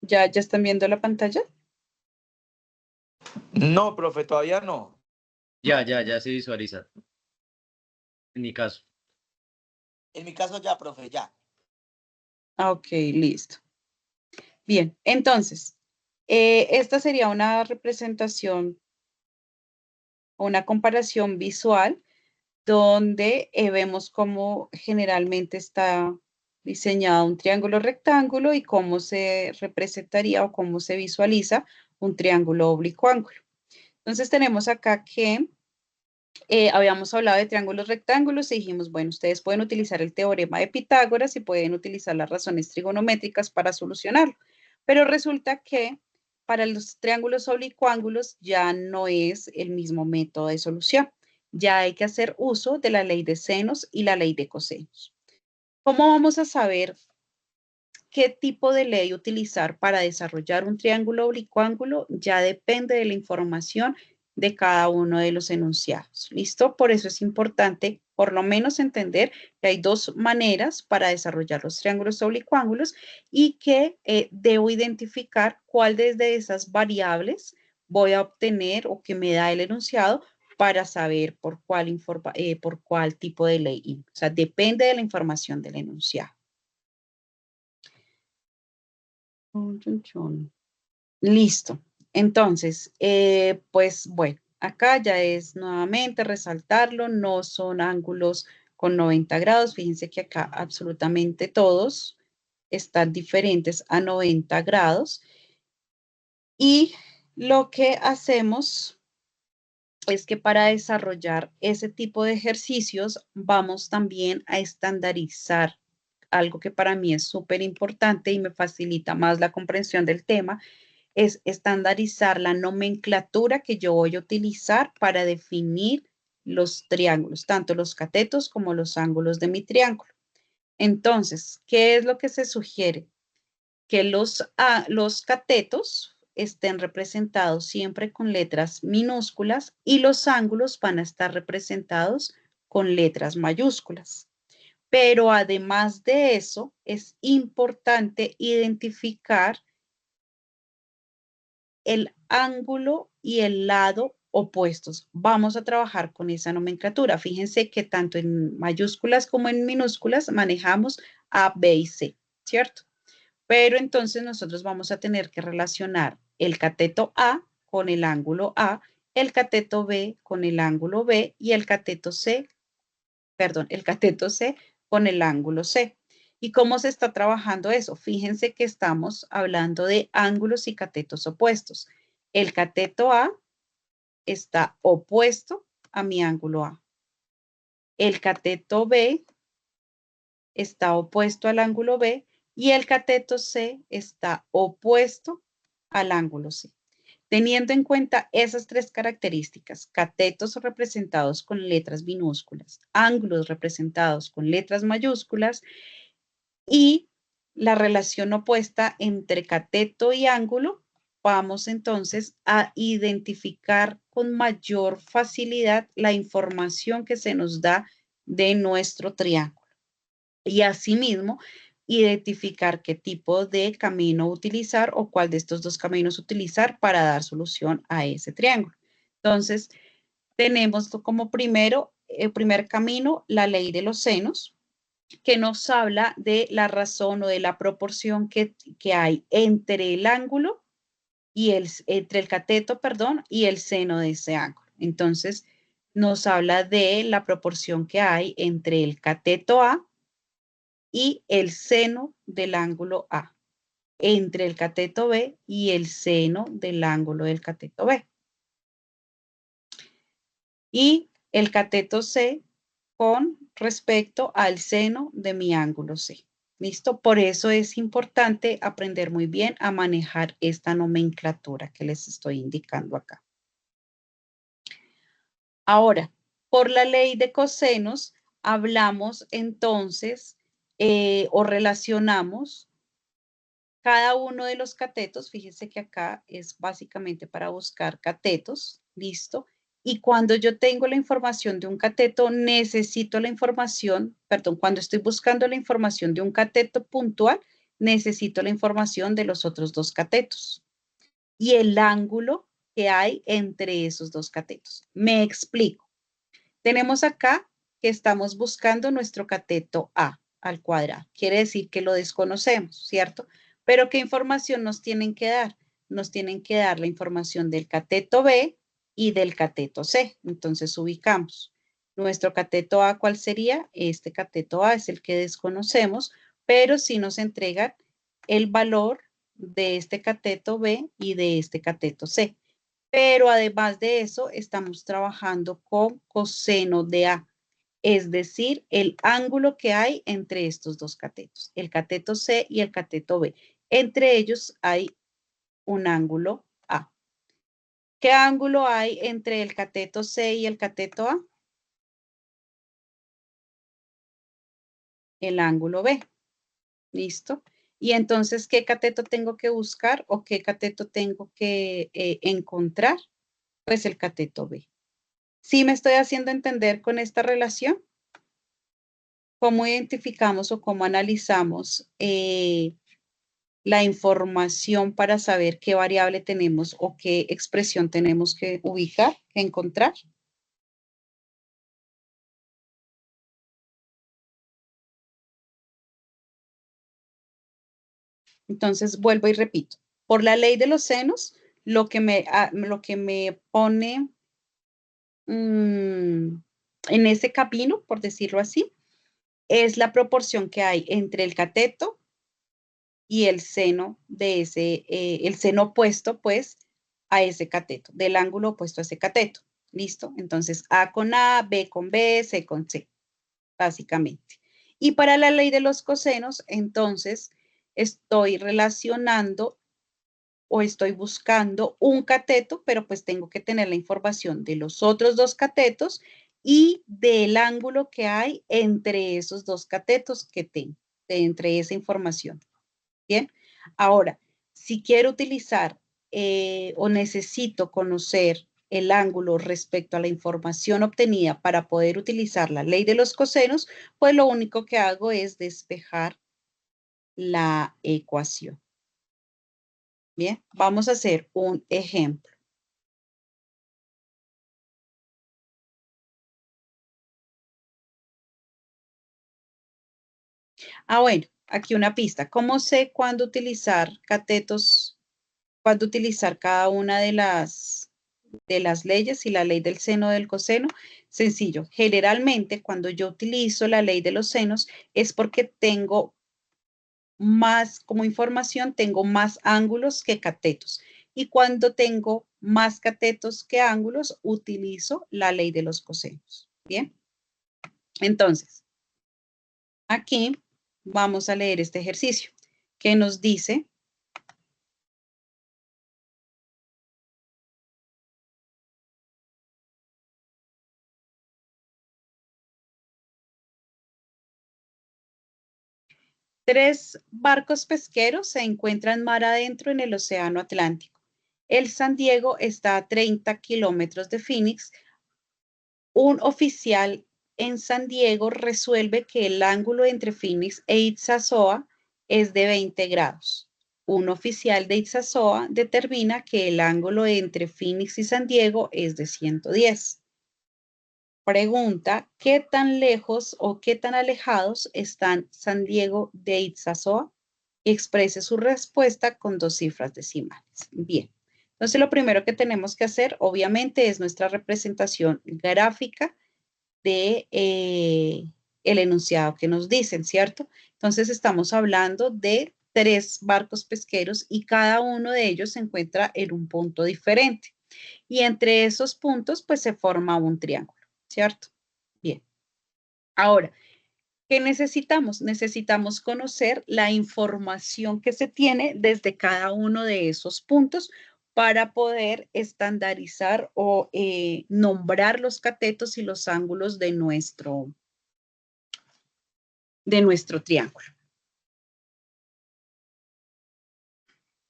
[SPEAKER 1] ¿Ya están viendo la pantalla?
[SPEAKER 4] No, profe, todavía no.
[SPEAKER 2] Ya se visualiza. En mi caso.
[SPEAKER 4] En mi caso ya, profe, ya.
[SPEAKER 1] Ah, ok, listo. Bien, entonces, esta sería una representación, una comparación visual donde vemos cómo generalmente está diseñado un triángulo rectángulo y cómo se representaría o cómo se visualiza un triángulo oblicuo. Entonces tenemos acá que Habíamos hablado de triángulos rectángulos y dijimos, bueno, ustedes pueden utilizar el teorema de Pitágoras y pueden utilizar las razones trigonométricas para solucionarlo. Pero resulta que para los triángulos oblicuángulos ya no es el mismo método de solución. Ya hay que hacer uso de la ley de senos y la ley de cosenos. ¿Cómo vamos a saber qué tipo de ley utilizar para desarrollar un triángulo oblicuángulo? Ya depende de la información de cada uno de los enunciados. ¿Listo? Por eso es importante, por lo menos, entender que hay dos maneras para desarrollar los triángulos oblicuángulos y que debo identificar cuál de esas variables voy a obtener o que me da el enunciado para saber por cuál tipo de ley ir. O sea, depende de la información del enunciado. Listo. Entonces, pues bueno, acá ya es nuevamente resaltarlo, no son ángulos con 90 grados. Fíjense que acá absolutamente todos están diferentes a 90 grados. Y lo que hacemos es que para desarrollar ese tipo de ejercicios vamos también a estandarizar algo que para mí es súper importante y me facilita más la comprensión del tema, es estandarizar la nomenclatura que yo voy a utilizar para definir los triángulos, tanto los catetos como los ángulos de mi triángulo. Entonces, ¿qué es lo que se sugiere? Que los catetos estén representados siempre con letras minúsculas y los ángulos van a estar representados con letras mayúsculas. Pero además de eso, es importante identificar el ángulo y el lado opuestos. Vamos a trabajar con esa nomenclatura. Fíjense que tanto en mayúsculas como en minúsculas manejamos A, B y C, ¿cierto? Pero entonces nosotros vamos a tener que relacionar el cateto A con el ángulo A, el cateto B con el ángulo B y el cateto C con el ángulo C. ¿Y cómo se está trabajando eso? Fíjense que estamos hablando de ángulos y catetos opuestos. El cateto A está opuesto a mi ángulo A. El cateto B está opuesto al ángulo B y el cateto C está opuesto al ángulo C. Teniendo en cuenta esas tres características, catetos representados con letras minúsculas, ángulos representados con letras mayúsculas y la relación opuesta entre cateto y ángulo, vamos entonces a identificar con mayor facilidad la información que se nos da de nuestro triángulo. Y asimismo, identificar qué tipo de camino utilizar o cuál de estos dos caminos utilizar para dar solución a ese triángulo. Entonces, tenemos como primer camino la ley de los senos, que nos habla de la razón o de la proporción que hay entre el ángulo y entre el cateto, perdón, y el seno de ese ángulo. Entonces, nos habla de la proporción que hay entre el cateto A y el seno del ángulo A, entre el cateto B y el seno del ángulo del cateto B. Y el cateto C con respecto al seno de mi ángulo C. ¿Listo? Por eso es importante aprender muy bien a manejar esta nomenclatura que les estoy indicando acá. Ahora, por la ley de cosenos, hablamos entonces o relacionamos cada uno de los catetos. Fíjense que acá es básicamente para buscar catetos, ¿listo? Y cuando yo tengo la información de un cateto, necesito la información, perdón, cuando estoy buscando la información de un cateto puntual, necesito la información de los otros dos catetos y el ángulo que hay entre esos dos catetos. Me explico. Tenemos acá que estamos buscando nuestro cateto A al cuadrado. Quiere decir que lo desconocemos, ¿cierto? Pero ¿qué información nos tienen que dar? Nos tienen que dar la información del cateto B y del cateto C. Entonces ubicamos. Nuestro cateto A, ¿cuál sería? Este cateto A es el que desconocemos, pero sí nos entrega el valor de este cateto B y de este cateto C. Pero además de eso, estamos trabajando con coseno de A, es decir, el ángulo que hay entre estos dos catetos, el cateto C y el cateto B. Entre ellos hay un ángulo A. ¿Qué ángulo hay entre el cateto C y el cateto A? El ángulo B. ¿Listo? Y entonces, ¿qué cateto tengo que buscar o qué cateto tengo que encontrar? Pues el cateto B. ¿Sí me estoy haciendo entender con esta relación? ¿Cómo identificamos o cómo analizamos la información para saber qué variable tenemos o qué expresión tenemos que ubicar, que encontrar? Entonces, vuelvo y repito. Por la ley de los senos, lo que me pone en ese camino, por decirlo así, es la proporción que hay entre el cateto y el seno de el seno opuesto, pues, a ese cateto, del ángulo opuesto a ese cateto. ¿Listo? Entonces, A con A, B con B, C con C, básicamente. Y para la ley de los cosenos, entonces, estoy relacionando o estoy buscando un cateto, pero pues tengo que tener la información de los otros dos catetos y del ángulo que hay entre esos dos catetos que tengo, entre esa información. Bien, ahora, si quiero utilizar o necesito conocer el ángulo respecto a la información obtenida para poder utilizar la ley de los cosenos, pues lo único que hago es despejar la ecuación. Bien, vamos a hacer un ejemplo. Bueno, aquí una pista. ¿Cómo sé cuándo utilizar catetos, cuándo utilizar cada una de las leyes y la ley del seno del coseno? Sencillo. Generalmente, cuando yo utilizo la ley de los senos es porque tengo más, como información, tengo más ángulos que catetos. Y cuando tengo más catetos que ángulos, utilizo la ley de los cosenos. Bien. Entonces, aquí vamos a leer este ejercicio que nos dice tres barcos pesqueros se encuentran mar adentro en el Océano Atlántico. El San Diego está a 30 kilómetros de Phoenix. Un oficial en San Diego resuelve que el ángulo entre Phoenix e Itsasoa es de 20 grados. Un oficial de Itsasoa determina que el ángulo entre Phoenix y San Diego es de 110. Pregunta, ¿qué tan lejos o qué tan alejados están San Diego de Itsasoa? Exprese su respuesta con 2 cifras decimales. Bien, entonces lo primero que tenemos que hacer, obviamente, es nuestra representación gráfica de el enunciado que nos dicen, ¿cierto? Entonces estamos hablando de 3 barcos pesqueros y cada uno de ellos se encuentra en un punto diferente. Y entre esos puntos, pues se forma un triángulo, ¿cierto? Bien. Ahora, ¿qué necesitamos? Necesitamos conocer la información que se tiene desde cada uno de esos puntos para poder estandarizar o nombrar los catetos y los ángulos de nuestro triángulo.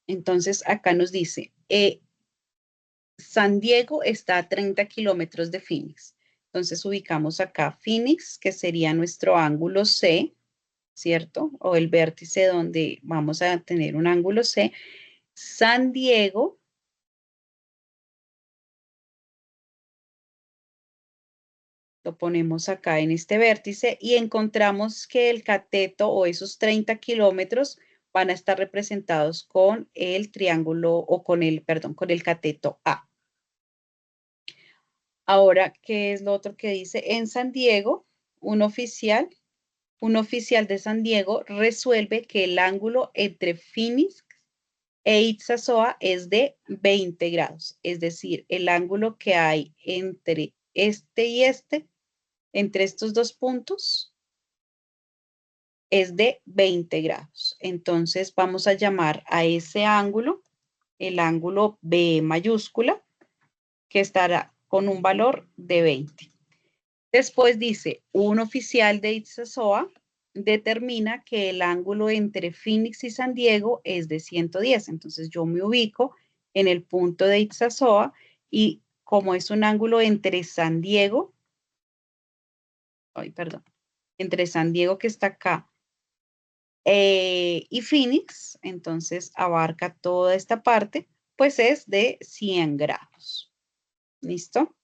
[SPEAKER 1] Entonces, acá nos dice, San Diego está a 30 kilómetros de Phoenix. Entonces, ubicamos acá Phoenix, que sería nuestro ángulo C, ¿cierto? O el vértice donde vamos a tener un ángulo C. San Diego lo ponemos acá en este vértice y encontramos que el cateto o esos 30 kilómetros van a estar representados con el triángulo o con el, perdón, con el cateto A. Ahora, ¿qué es lo otro que dice? En San Diego, un oficial de San Diego resuelve que el ángulo entre Phoenix e Itsasoa es de 20 grados. Es decir, el ángulo que hay entre este y este, entre estos dos puntos, es de 20 grados. Entonces vamos a llamar a ese ángulo el ángulo B mayúscula, que estará con un valor de 20. Después dice, un oficial de Itsasoa determina que el ángulo entre Phoenix y San Diego es de 110. Entonces yo me ubico en el punto de Itsasoa y como es un ángulo entre San Diego, entre San Diego que está acá y Phoenix, entonces abarca toda esta parte, pues es de 100 grados. ¿Listo?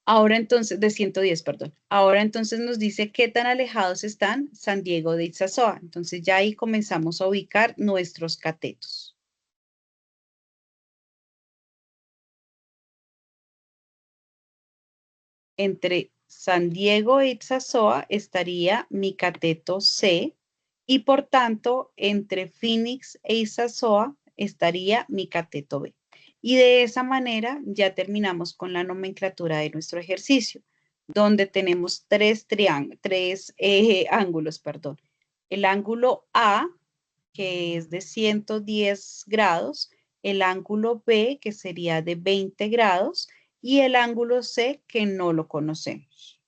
[SPEAKER 1] Ahora entonces, de 110, perdón. Ahora entonces nos dice qué tan alejados están San Diego de Itsasoa. Entonces ya ahí comenzamos a ubicar nuestros catetos. Entre San Diego e Itsasoa estaría mi cateto C y por tanto entre Phoenix e Itsasoa estaría mi cateto B. Y de esa manera ya terminamos con la nomenclatura de nuestro ejercicio, donde tenemos tres ángulos, perdón. El ángulo A, que es de 110 grados, el ángulo B, que sería de 20 grados, y el ángulo C, que no lo conocemos.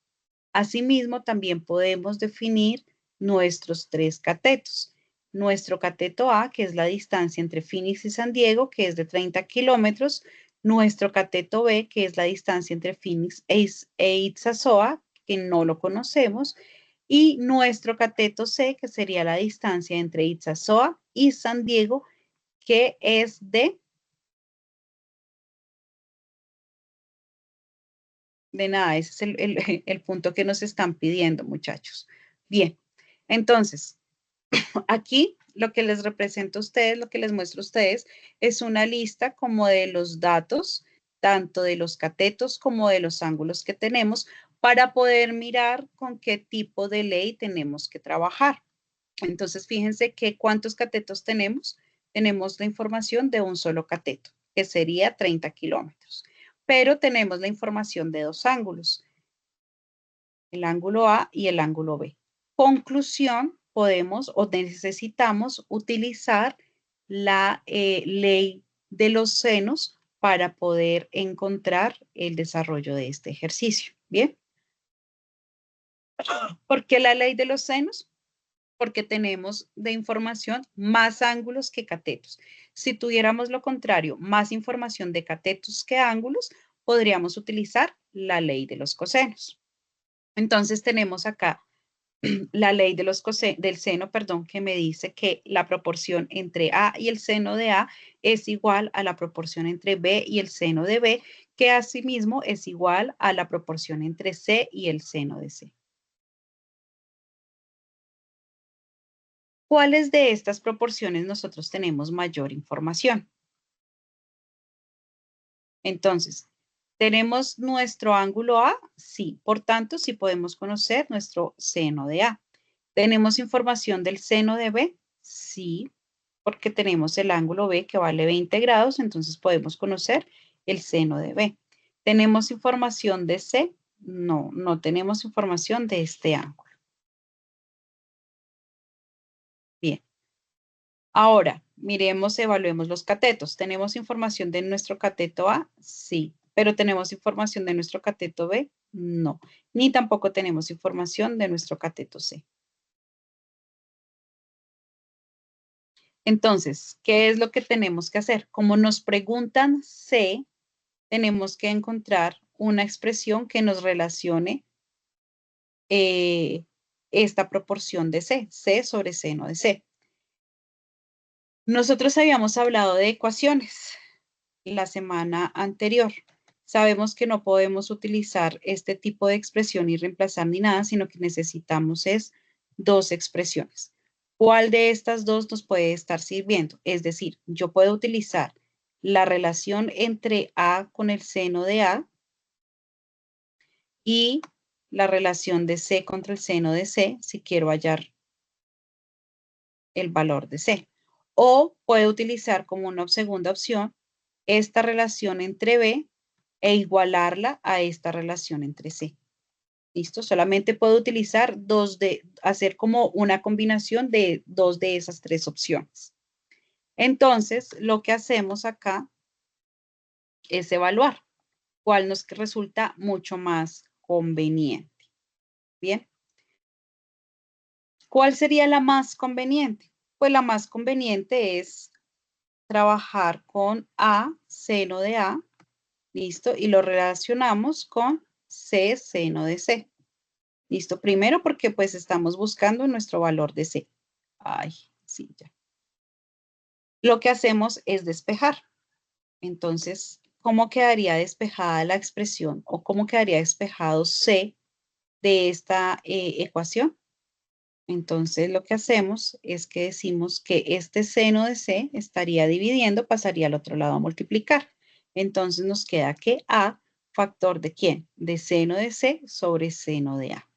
[SPEAKER 1] Asimismo, también podemos definir nuestros tres catetos. Nuestro cateto A, que es la distancia entre Phoenix y San Diego, que es de 30 kilómetros. Nuestro cateto B, que es la distancia entre Phoenix e Itsasoa, que no lo conocemos. Y nuestro cateto C, que sería la distancia entre Itsasoa y San Diego, que es de nada, ese es el punto que nos están pidiendo, muchachos. Bien, entonces, aquí lo que les represento a ustedes, lo que les muestro a ustedes, es una lista como de los datos, tanto de los catetos como de los ángulos que tenemos, para poder mirar con qué tipo de ley tenemos que trabajar. Entonces, fíjense que cuántos catetos tenemos. Tenemos la información de un solo cateto, que sería 30 kilómetros. Pero tenemos la información de dos ángulos, el ángulo A y el ángulo B. Conclusión, podemos o necesitamos utilizar la ley de los senos para poder encontrar el desarrollo de este ejercicio. ¿Bien? ¿Por qué la ley de los senos? Porque tenemos de información más ángulos que catetos. Si tuviéramos lo contrario, más información de catetos que ángulos, podríamos utilizar la ley de los cosenos. Entonces tenemos acá la ley de del seno, perdón, que me dice que la proporción entre A y el seno de A es igual a la proporción entre B y el seno de B, que asimismo es igual a la proporción entre C y el seno de C. ¿Cuáles de estas proporciones nosotros tenemos mayor información? Entonces, ¿tenemos nuestro ángulo A? Sí, por tanto, sí podemos conocer nuestro seno de A. ¿Tenemos información del seno de B? Sí, porque tenemos el ángulo B que vale 20 grados, entonces podemos conocer el seno de B. ¿Tenemos información de C? No, no tenemos información de este ángulo. Bien. Ahora, miremos, evaluemos los catetos. ¿Tenemos información de nuestro cateto A? Sí. ¿Pero tenemos información de nuestro cateto B? No. Ni tampoco tenemos información de nuestro cateto C. Entonces, ¿qué es lo que tenemos que hacer? Como nos preguntan C, tenemos que encontrar una expresión que nos relacione esta proporción de C, C sobre seno de C. Nosotros habíamos hablado de ecuaciones la semana anterior. Sabemos que no podemos utilizar este tipo de expresión y reemplazar ni nada, sino que necesitamos es dos expresiones. ¿Cuál de estas dos nos puede estar sirviendo? Es decir, yo puedo utilizar la relación entre A con el seno de A y la relación de C contra el seno de C si quiero hallar el valor de C. O puede utilizar como una segunda opción esta relación entre B e igualarla a esta relación entre C. ¿Listo? Solamente puedo utilizar hacer como una combinación de dos de esas tres opciones. Entonces, lo que hacemos acá es evaluar cuál nos resulta mucho más conveniente. Bien. ¿Cuál sería la más conveniente? Pues la más conveniente es trabajar con A, seno de A, ¿listo? Y lo relacionamos con C, seno de C. ¿Listo? Primero porque pues estamos buscando nuestro valor de C. Ay, sí, ya. Lo que hacemos es despejar. Entonces, ¿cómo quedaría despejada la expresión o cómo quedaría despejado C de esta ecuación? Entonces, lo que hacemos es que decimos que este seno de C estaría dividiendo, pasaría al otro lado a multiplicar. Entonces, nos queda que A, factor de ¿quién? De seno de C sobre seno de A.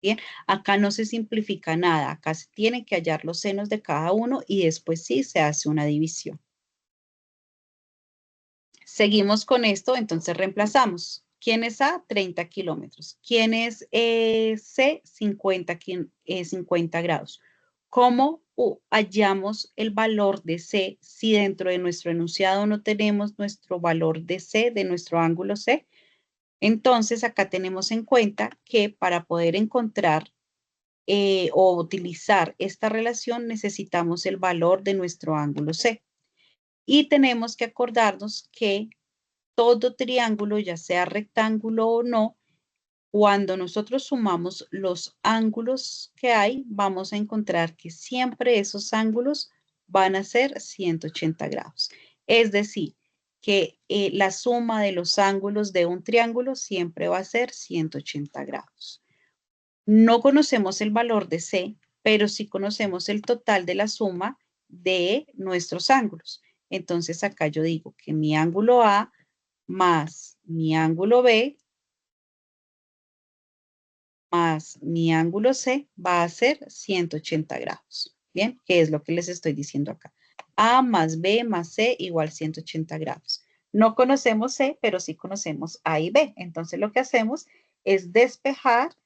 [SPEAKER 1] Bien, acá no se simplifica nada. Acá se tienen que hallar los senos de cada uno y después sí se hace una división. Seguimos con esto, entonces reemplazamos. ¿Quién es A? 30 kilómetros. ¿Quién es C? 50 grados. ¿Cómo hallamos el valor de C si dentro de nuestro enunciado no tenemos nuestro valor de C, de nuestro ángulo C? Entonces, acá tenemos en cuenta que para poder encontrar o utilizar esta relación necesitamos el valor de nuestro ángulo C. Y tenemos que acordarnos que todo triángulo, ya sea rectángulo o no, cuando nosotros sumamos los ángulos que hay, vamos a encontrar que siempre esos ángulos van a ser 180 grados. Es decir, que la suma de los ángulos de un triángulo siempre va a ser 180 grados. No conocemos el valor de C, pero sí conocemos el total de la suma de nuestros ángulos. Entonces acá yo digo que mi ángulo A más mi ángulo B más mi ángulo C va a ser 180 grados. Bien, ¿qué es lo que les estoy diciendo acá? A más B más C igual 180 grados. No conocemos C, pero sí conocemos A y B. Entonces lo que hacemos es despejar,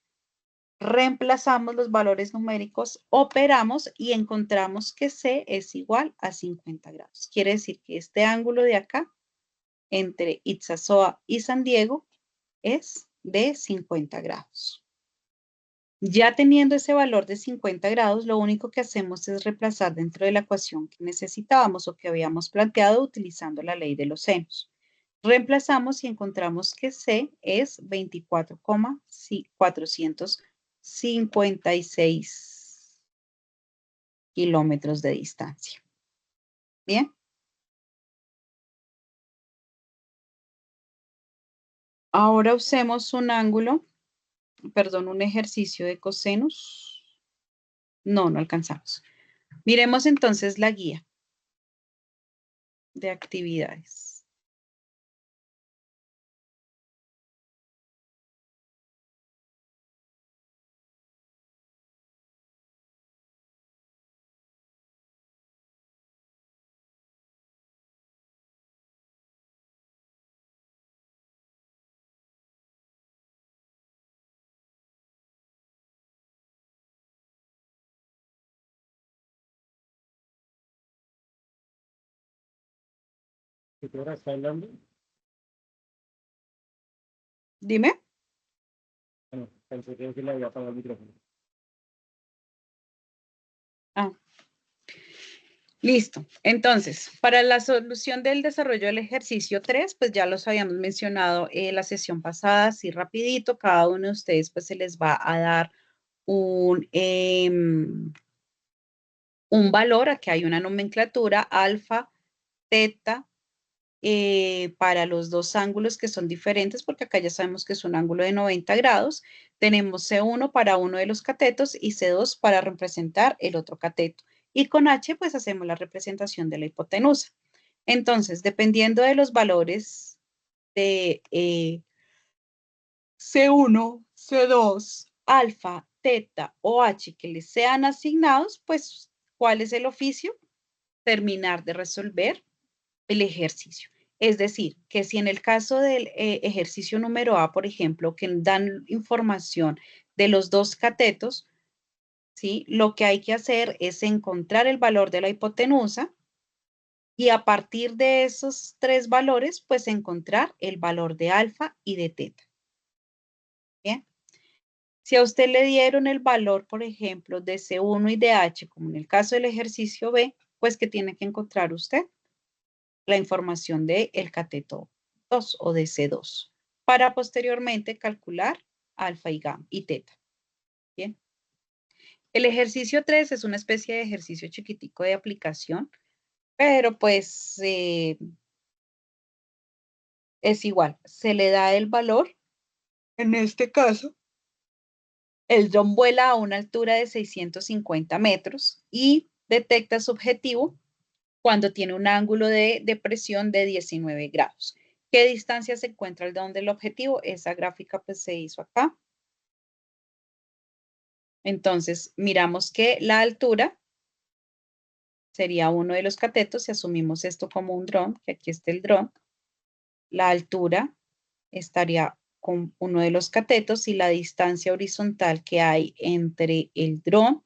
[SPEAKER 1] reemplazamos los valores numéricos, operamos y encontramos que C es igual a 50 grados. Quiere decir que este ángulo de acá, entre Itzazoa y San Diego, es de 50 grados. Ya teniendo ese valor de 50 grados, lo único que hacemos es reemplazar dentro de la ecuación que necesitábamos o que habíamos planteado utilizando la ley de los senos. Reemplazamos y encontramos que C es 24,456 kilómetros de distancia. Bien. Ahora usemos un ángulo, perdón, un ejercicio de cosenos. No, no alcanzamos. Miremos entonces la guía de actividades.
[SPEAKER 2] ¿Qué hora está hablando?
[SPEAKER 1] Dime.
[SPEAKER 2] Bueno, pensé que le había apagado el micrófono.
[SPEAKER 1] Ah. Listo. Entonces, para la solución del desarrollo del ejercicio 3, pues ya los habíamos mencionado la sesión pasada, así rapidito, cada uno de ustedes pues se les va a dar un valor, aquí hay una nomenclatura, alfa, teta, para los dos ángulos que son diferentes, porque acá ya sabemos que es un ángulo de 90 grados. Tenemos C1 para uno de los catetos y C2 para representar el otro cateto. Y con H, pues hacemos la representación de la hipotenusa. Entonces, dependiendo de los valores de C1, C2, alfa, teta o H que les sean asignados, pues, ¿cuál es el oficio? terminar de resolver el ejercicio. Es decir, que si en el caso del ejercicio número A, por ejemplo, que dan información de los dos catetos, ¿sí? Lo que hay que hacer es encontrar el valor de la hipotenusa y a partir de esos tres valores, pues encontrar el valor de alfa y de teta. ¿Bien? Si a usted le dieron el valor, por ejemplo, de C1 y de H, como en el caso del ejercicio B, pues que tiene que encontrar usted la información del cateto 2 o de C2 para posteriormente calcular alfa y gamma y teta. Bien. El ejercicio 3 es una especie de ejercicio chiquitico de aplicación, pero pues es igual. Se le da el valor, en este caso, el dron vuela a una altura de 650 metros y detecta su objetivo cuando tiene un ángulo de depresión de 19 grados. ¿Qué distancia se encuentra el dron del objetivo? Esa gráfica pues se hizo acá. Entonces, miramos que la altura sería uno de los catetos, si asumimos esto como un dron, que aquí está el dron, la altura estaría con uno de los catetos y la distancia horizontal que hay entre el dron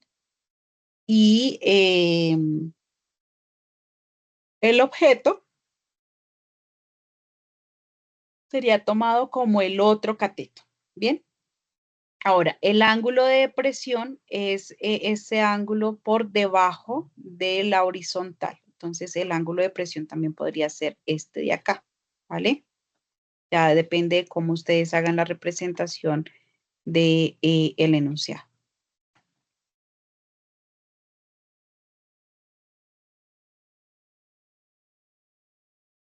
[SPEAKER 1] y el objeto sería tomado como el otro cateto. Bien. Ahora, el ángulo de depresión es ese ángulo por debajo de la horizontal. Entonces, el ángulo de presión también podría ser este de acá, ¿vale? Ya depende de cómo ustedes hagan la representación de el enunciado.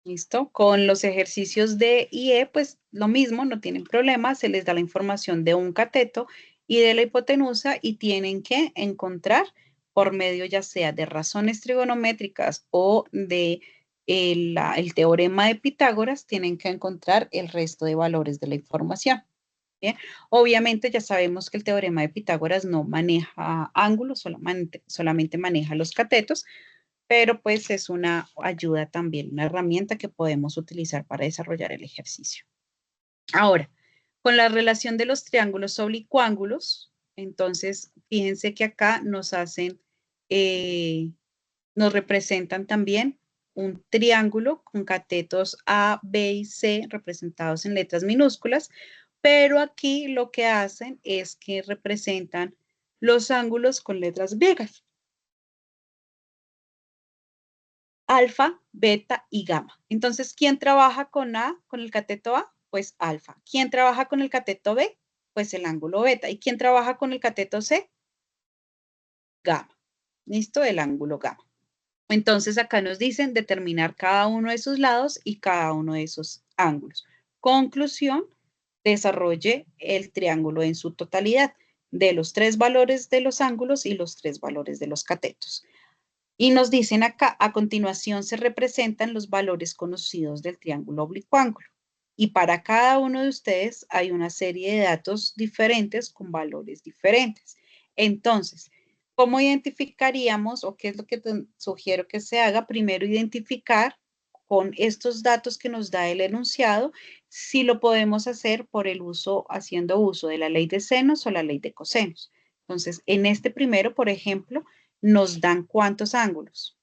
[SPEAKER 1] ¿Listo? Con los ejercicios D y E, pues lo mismo, no tienen problema, se les da la información de un cateto y de la hipotenusa y tienen que encontrar por medio ya sea de razones trigonométricas o de el teorema de Pitágoras, tienen que encontrar el resto de valores de la información. ¿Bien? Obviamente ya sabemos que el teorema de Pitágoras no maneja ángulos, solamente maneja los catetos, pero pues es una ayuda también, una herramienta que podemos utilizar para desarrollar el ejercicio. Ahora, con la relación de los triángulos oblicuángulos, entonces fíjense que acá nos hacen, nos representan también un triángulo con catetos A, B y C representados en letras minúsculas, pero aquí lo que hacen es que representan los ángulos con letras griegas. Alfa, beta y gamma. Entonces, ¿quién trabaja con A, con el cateto A? Pues alfa. ¿Quién trabaja con el cateto B? Pues el ángulo beta. ¿Y quién trabaja con el cateto C? Gamma. ¿Listo? El ángulo gamma. Entonces, acá nos dicen determinar cada uno de sus lados y cada uno de esos ángulos. Conclusión, desarrolle el triángulo en su totalidad de los tres valores de los ángulos y los tres valores de los catetos. Y nos dicen acá, a continuación se representan los valores conocidos del triángulo oblicuángulo. Y para cada uno de ustedes hay una serie de datos diferentes con valores diferentes. Entonces, ¿cómo identificaríamos o qué es lo que te sugiero que se haga? Primero identificar con estos datos que nos da el enunciado si lo podemos hacer por el uso, haciendo uso de la ley de senos o la ley de cosenos. Entonces, en este primero, por ejemplo, nos dan ¿cuántos ángulos?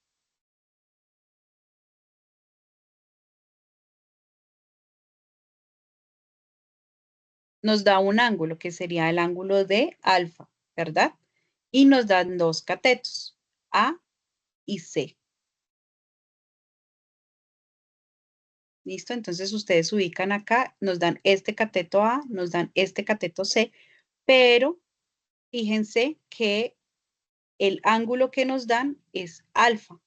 [SPEAKER 1] Nos da un ángulo que sería el ángulo de alfa, ¿verdad? Y nos dan dos catetos, A y C. ¿Listo? Entonces ustedes ubican acá, nos dan este cateto A, nos dan este cateto C, pero fíjense que el ángulo que nos dan es alfa.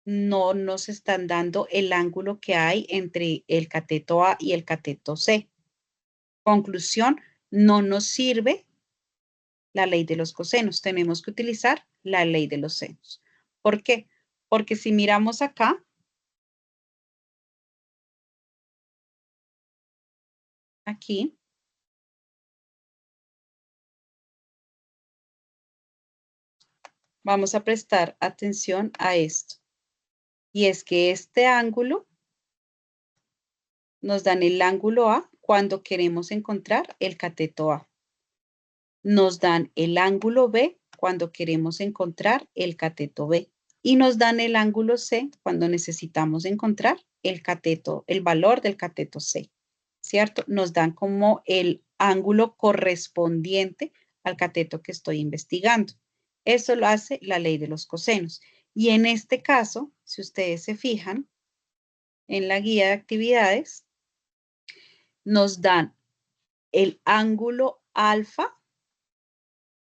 [SPEAKER 1] No nos están dando el ángulo que hay entre el cateto A y el cateto C. Conclusión, no nos sirve la ley de los cosenos. Tenemos que utilizar la ley de los senos. ¿Por qué? Porque si miramos acá, aquí, vamos a prestar atención a esto. Y es que este ángulo nos dan el ángulo A cuando queremos encontrar el cateto A. Nos dan el ángulo B cuando queremos encontrar el cateto B. Y nos dan el ángulo C cuando necesitamos encontrar el valor del cateto C, ¿cierto? Nos dan como el ángulo correspondiente al cateto que estoy investigando. Eso lo hace la ley de los cosenos. Y en este caso, si ustedes se fijan en la guía de actividades, nos dan el ángulo alfa,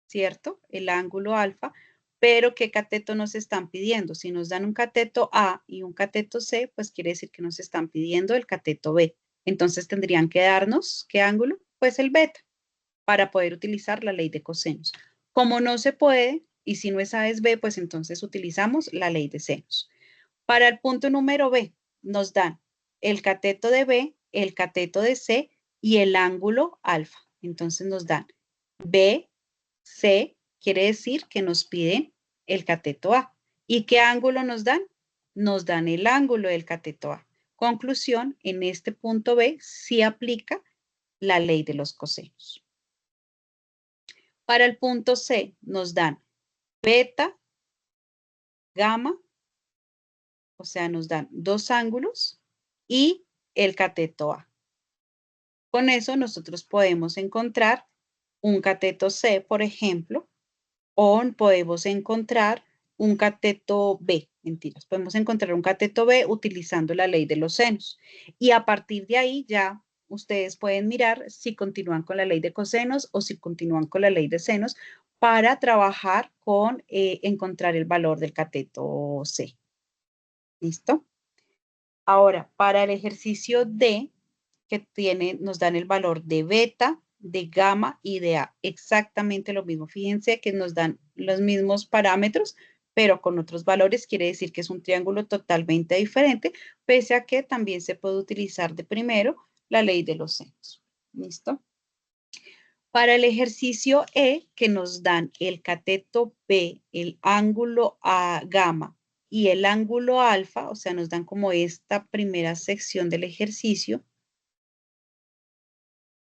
[SPEAKER 1] ¿cierto? El ángulo alfa, pero ¿qué cateto nos están pidiendo? Si nos dan un cateto A y un cateto C, pues quiere decir que nos están pidiendo el cateto B. Entonces tendrían que darnos, ¿qué ángulo? Pues el beta, para poder utilizar la ley de cosenos. Como no se puede, y si no es A es B, pues entonces utilizamos la ley de senos. Para el punto número B, nos dan el cateto de B, el cateto de C y el ángulo alfa. Entonces nos dan B, C, quiere decir que nos piden el cateto A. ¿Y qué ángulo nos dan? Nos dan el ángulo del cateto A. Conclusión, en este punto B sí aplica la ley de los cosenos. Para el punto C nos dan beta, gamma, o sea, nos dan dos ángulos y el cateto A. Con eso nosotros podemos encontrar un cateto C, por ejemplo, o podemos encontrar un cateto B, mentiras, podemos encontrar un cateto B utilizando la ley de los senos. Y a partir de ahí ya ustedes pueden mirar si continúan con la ley de cosenos o si continúan con la ley de senos para trabajar con encontrar el valor del cateto C. ¿Listo? Ahora, para el ejercicio D, que nos dan el valor de beta, de gamma y de A. Exactamente lo mismo. Fíjense que nos dan los mismos parámetros, pero con otros valores. Quiere decir que es un triángulo totalmente diferente, pese a que también se puede utilizar de primero la ley de los senos. ¿Listo? Para el ejercicio E, que nos dan el cateto B, el ángulo A gamma y el ángulo alfa, o sea, nos dan como esta primera sección del ejercicio,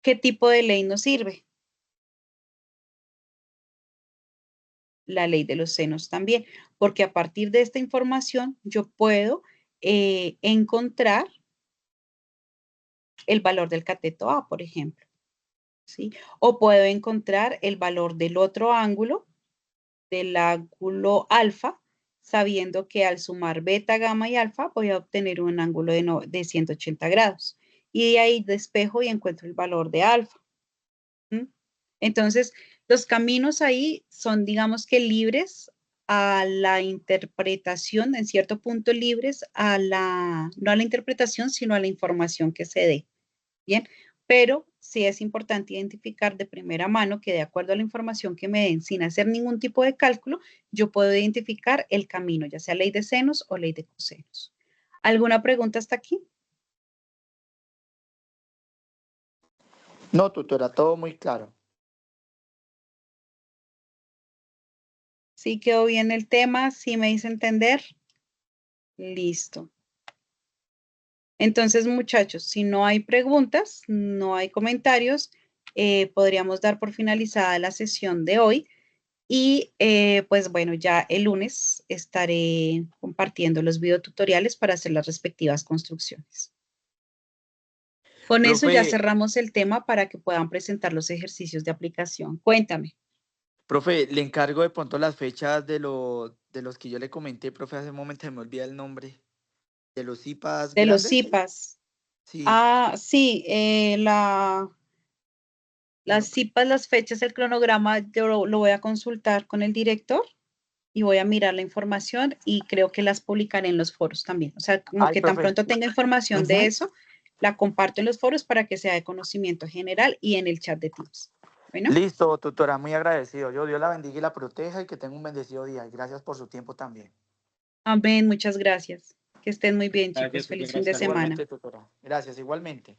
[SPEAKER 1] ¿qué tipo de ley nos sirve? La ley de los senos también, porque a partir de esta información yo puedo encontrar el valor del cateto A, por ejemplo, ¿sí? O puedo encontrar el valor del otro ángulo, del ángulo alfa, sabiendo que al sumar beta, gamma y alfa voy a obtener un ángulo de 180 grados. Y de ahí despejo y encuentro el valor de alfa. Entonces, los caminos ahí son, digamos que libres a la interpretación, en cierto punto libres no a la interpretación, sino a la información que se dé. Bien, pero sí es importante identificar de primera mano que de acuerdo a la información que me den, sin hacer ningún tipo de cálculo, yo puedo identificar el camino, ya sea ley de senos o ley de cosenos. ¿Alguna pregunta hasta aquí?
[SPEAKER 4] No, tutora, todo muy claro.
[SPEAKER 1] ¿Sí quedó bien el tema? ¿Sí me hice entender? Listo. Entonces, muchachos, si no hay preguntas, no hay comentarios, podríamos dar por finalizada la sesión de hoy. Y pues bueno, ya el lunes estaré compartiendo los videotutoriales para hacer las respectivas construcciones. Con eso ya
[SPEAKER 4] Profe,
[SPEAKER 1] cerramos el tema para que puedan presentar los ejercicios de aplicación. Cuéntame.
[SPEAKER 4] profe, le encargo de pronto las fechas de los que yo le comenté, profe, hace un momento se me olvida el nombre. ¿De los IPAs
[SPEAKER 1] De los
[SPEAKER 4] grandes?
[SPEAKER 1] CIPAS.
[SPEAKER 4] Sí.
[SPEAKER 1] Ah, sí, las CIPAS, las fechas, el cronograma, yo lo voy a consultar con el director y voy a mirar la información y creo que las publicaré en los foros también. O sea, como
[SPEAKER 4] Ay,
[SPEAKER 1] que tan
[SPEAKER 4] profe.
[SPEAKER 1] pronto tenga información de
[SPEAKER 4] Ujú.
[SPEAKER 1] eso, la comparto en los foros para que sea de conocimiento general y en el chat de Teams. Bueno,
[SPEAKER 4] Listo, tutora, muy agradecido. Dios la bendiga y la proteja y que tenga un bendecido día. Y gracias por su tiempo también.
[SPEAKER 1] amén, muchas gracias. Que estén muy bien, chicos.
[SPEAKER 2] Gracias,
[SPEAKER 1] Feliz fin de
[SPEAKER 2] gracias.
[SPEAKER 1] semana.
[SPEAKER 4] Igualmente, tutora. Gracias, igualmente.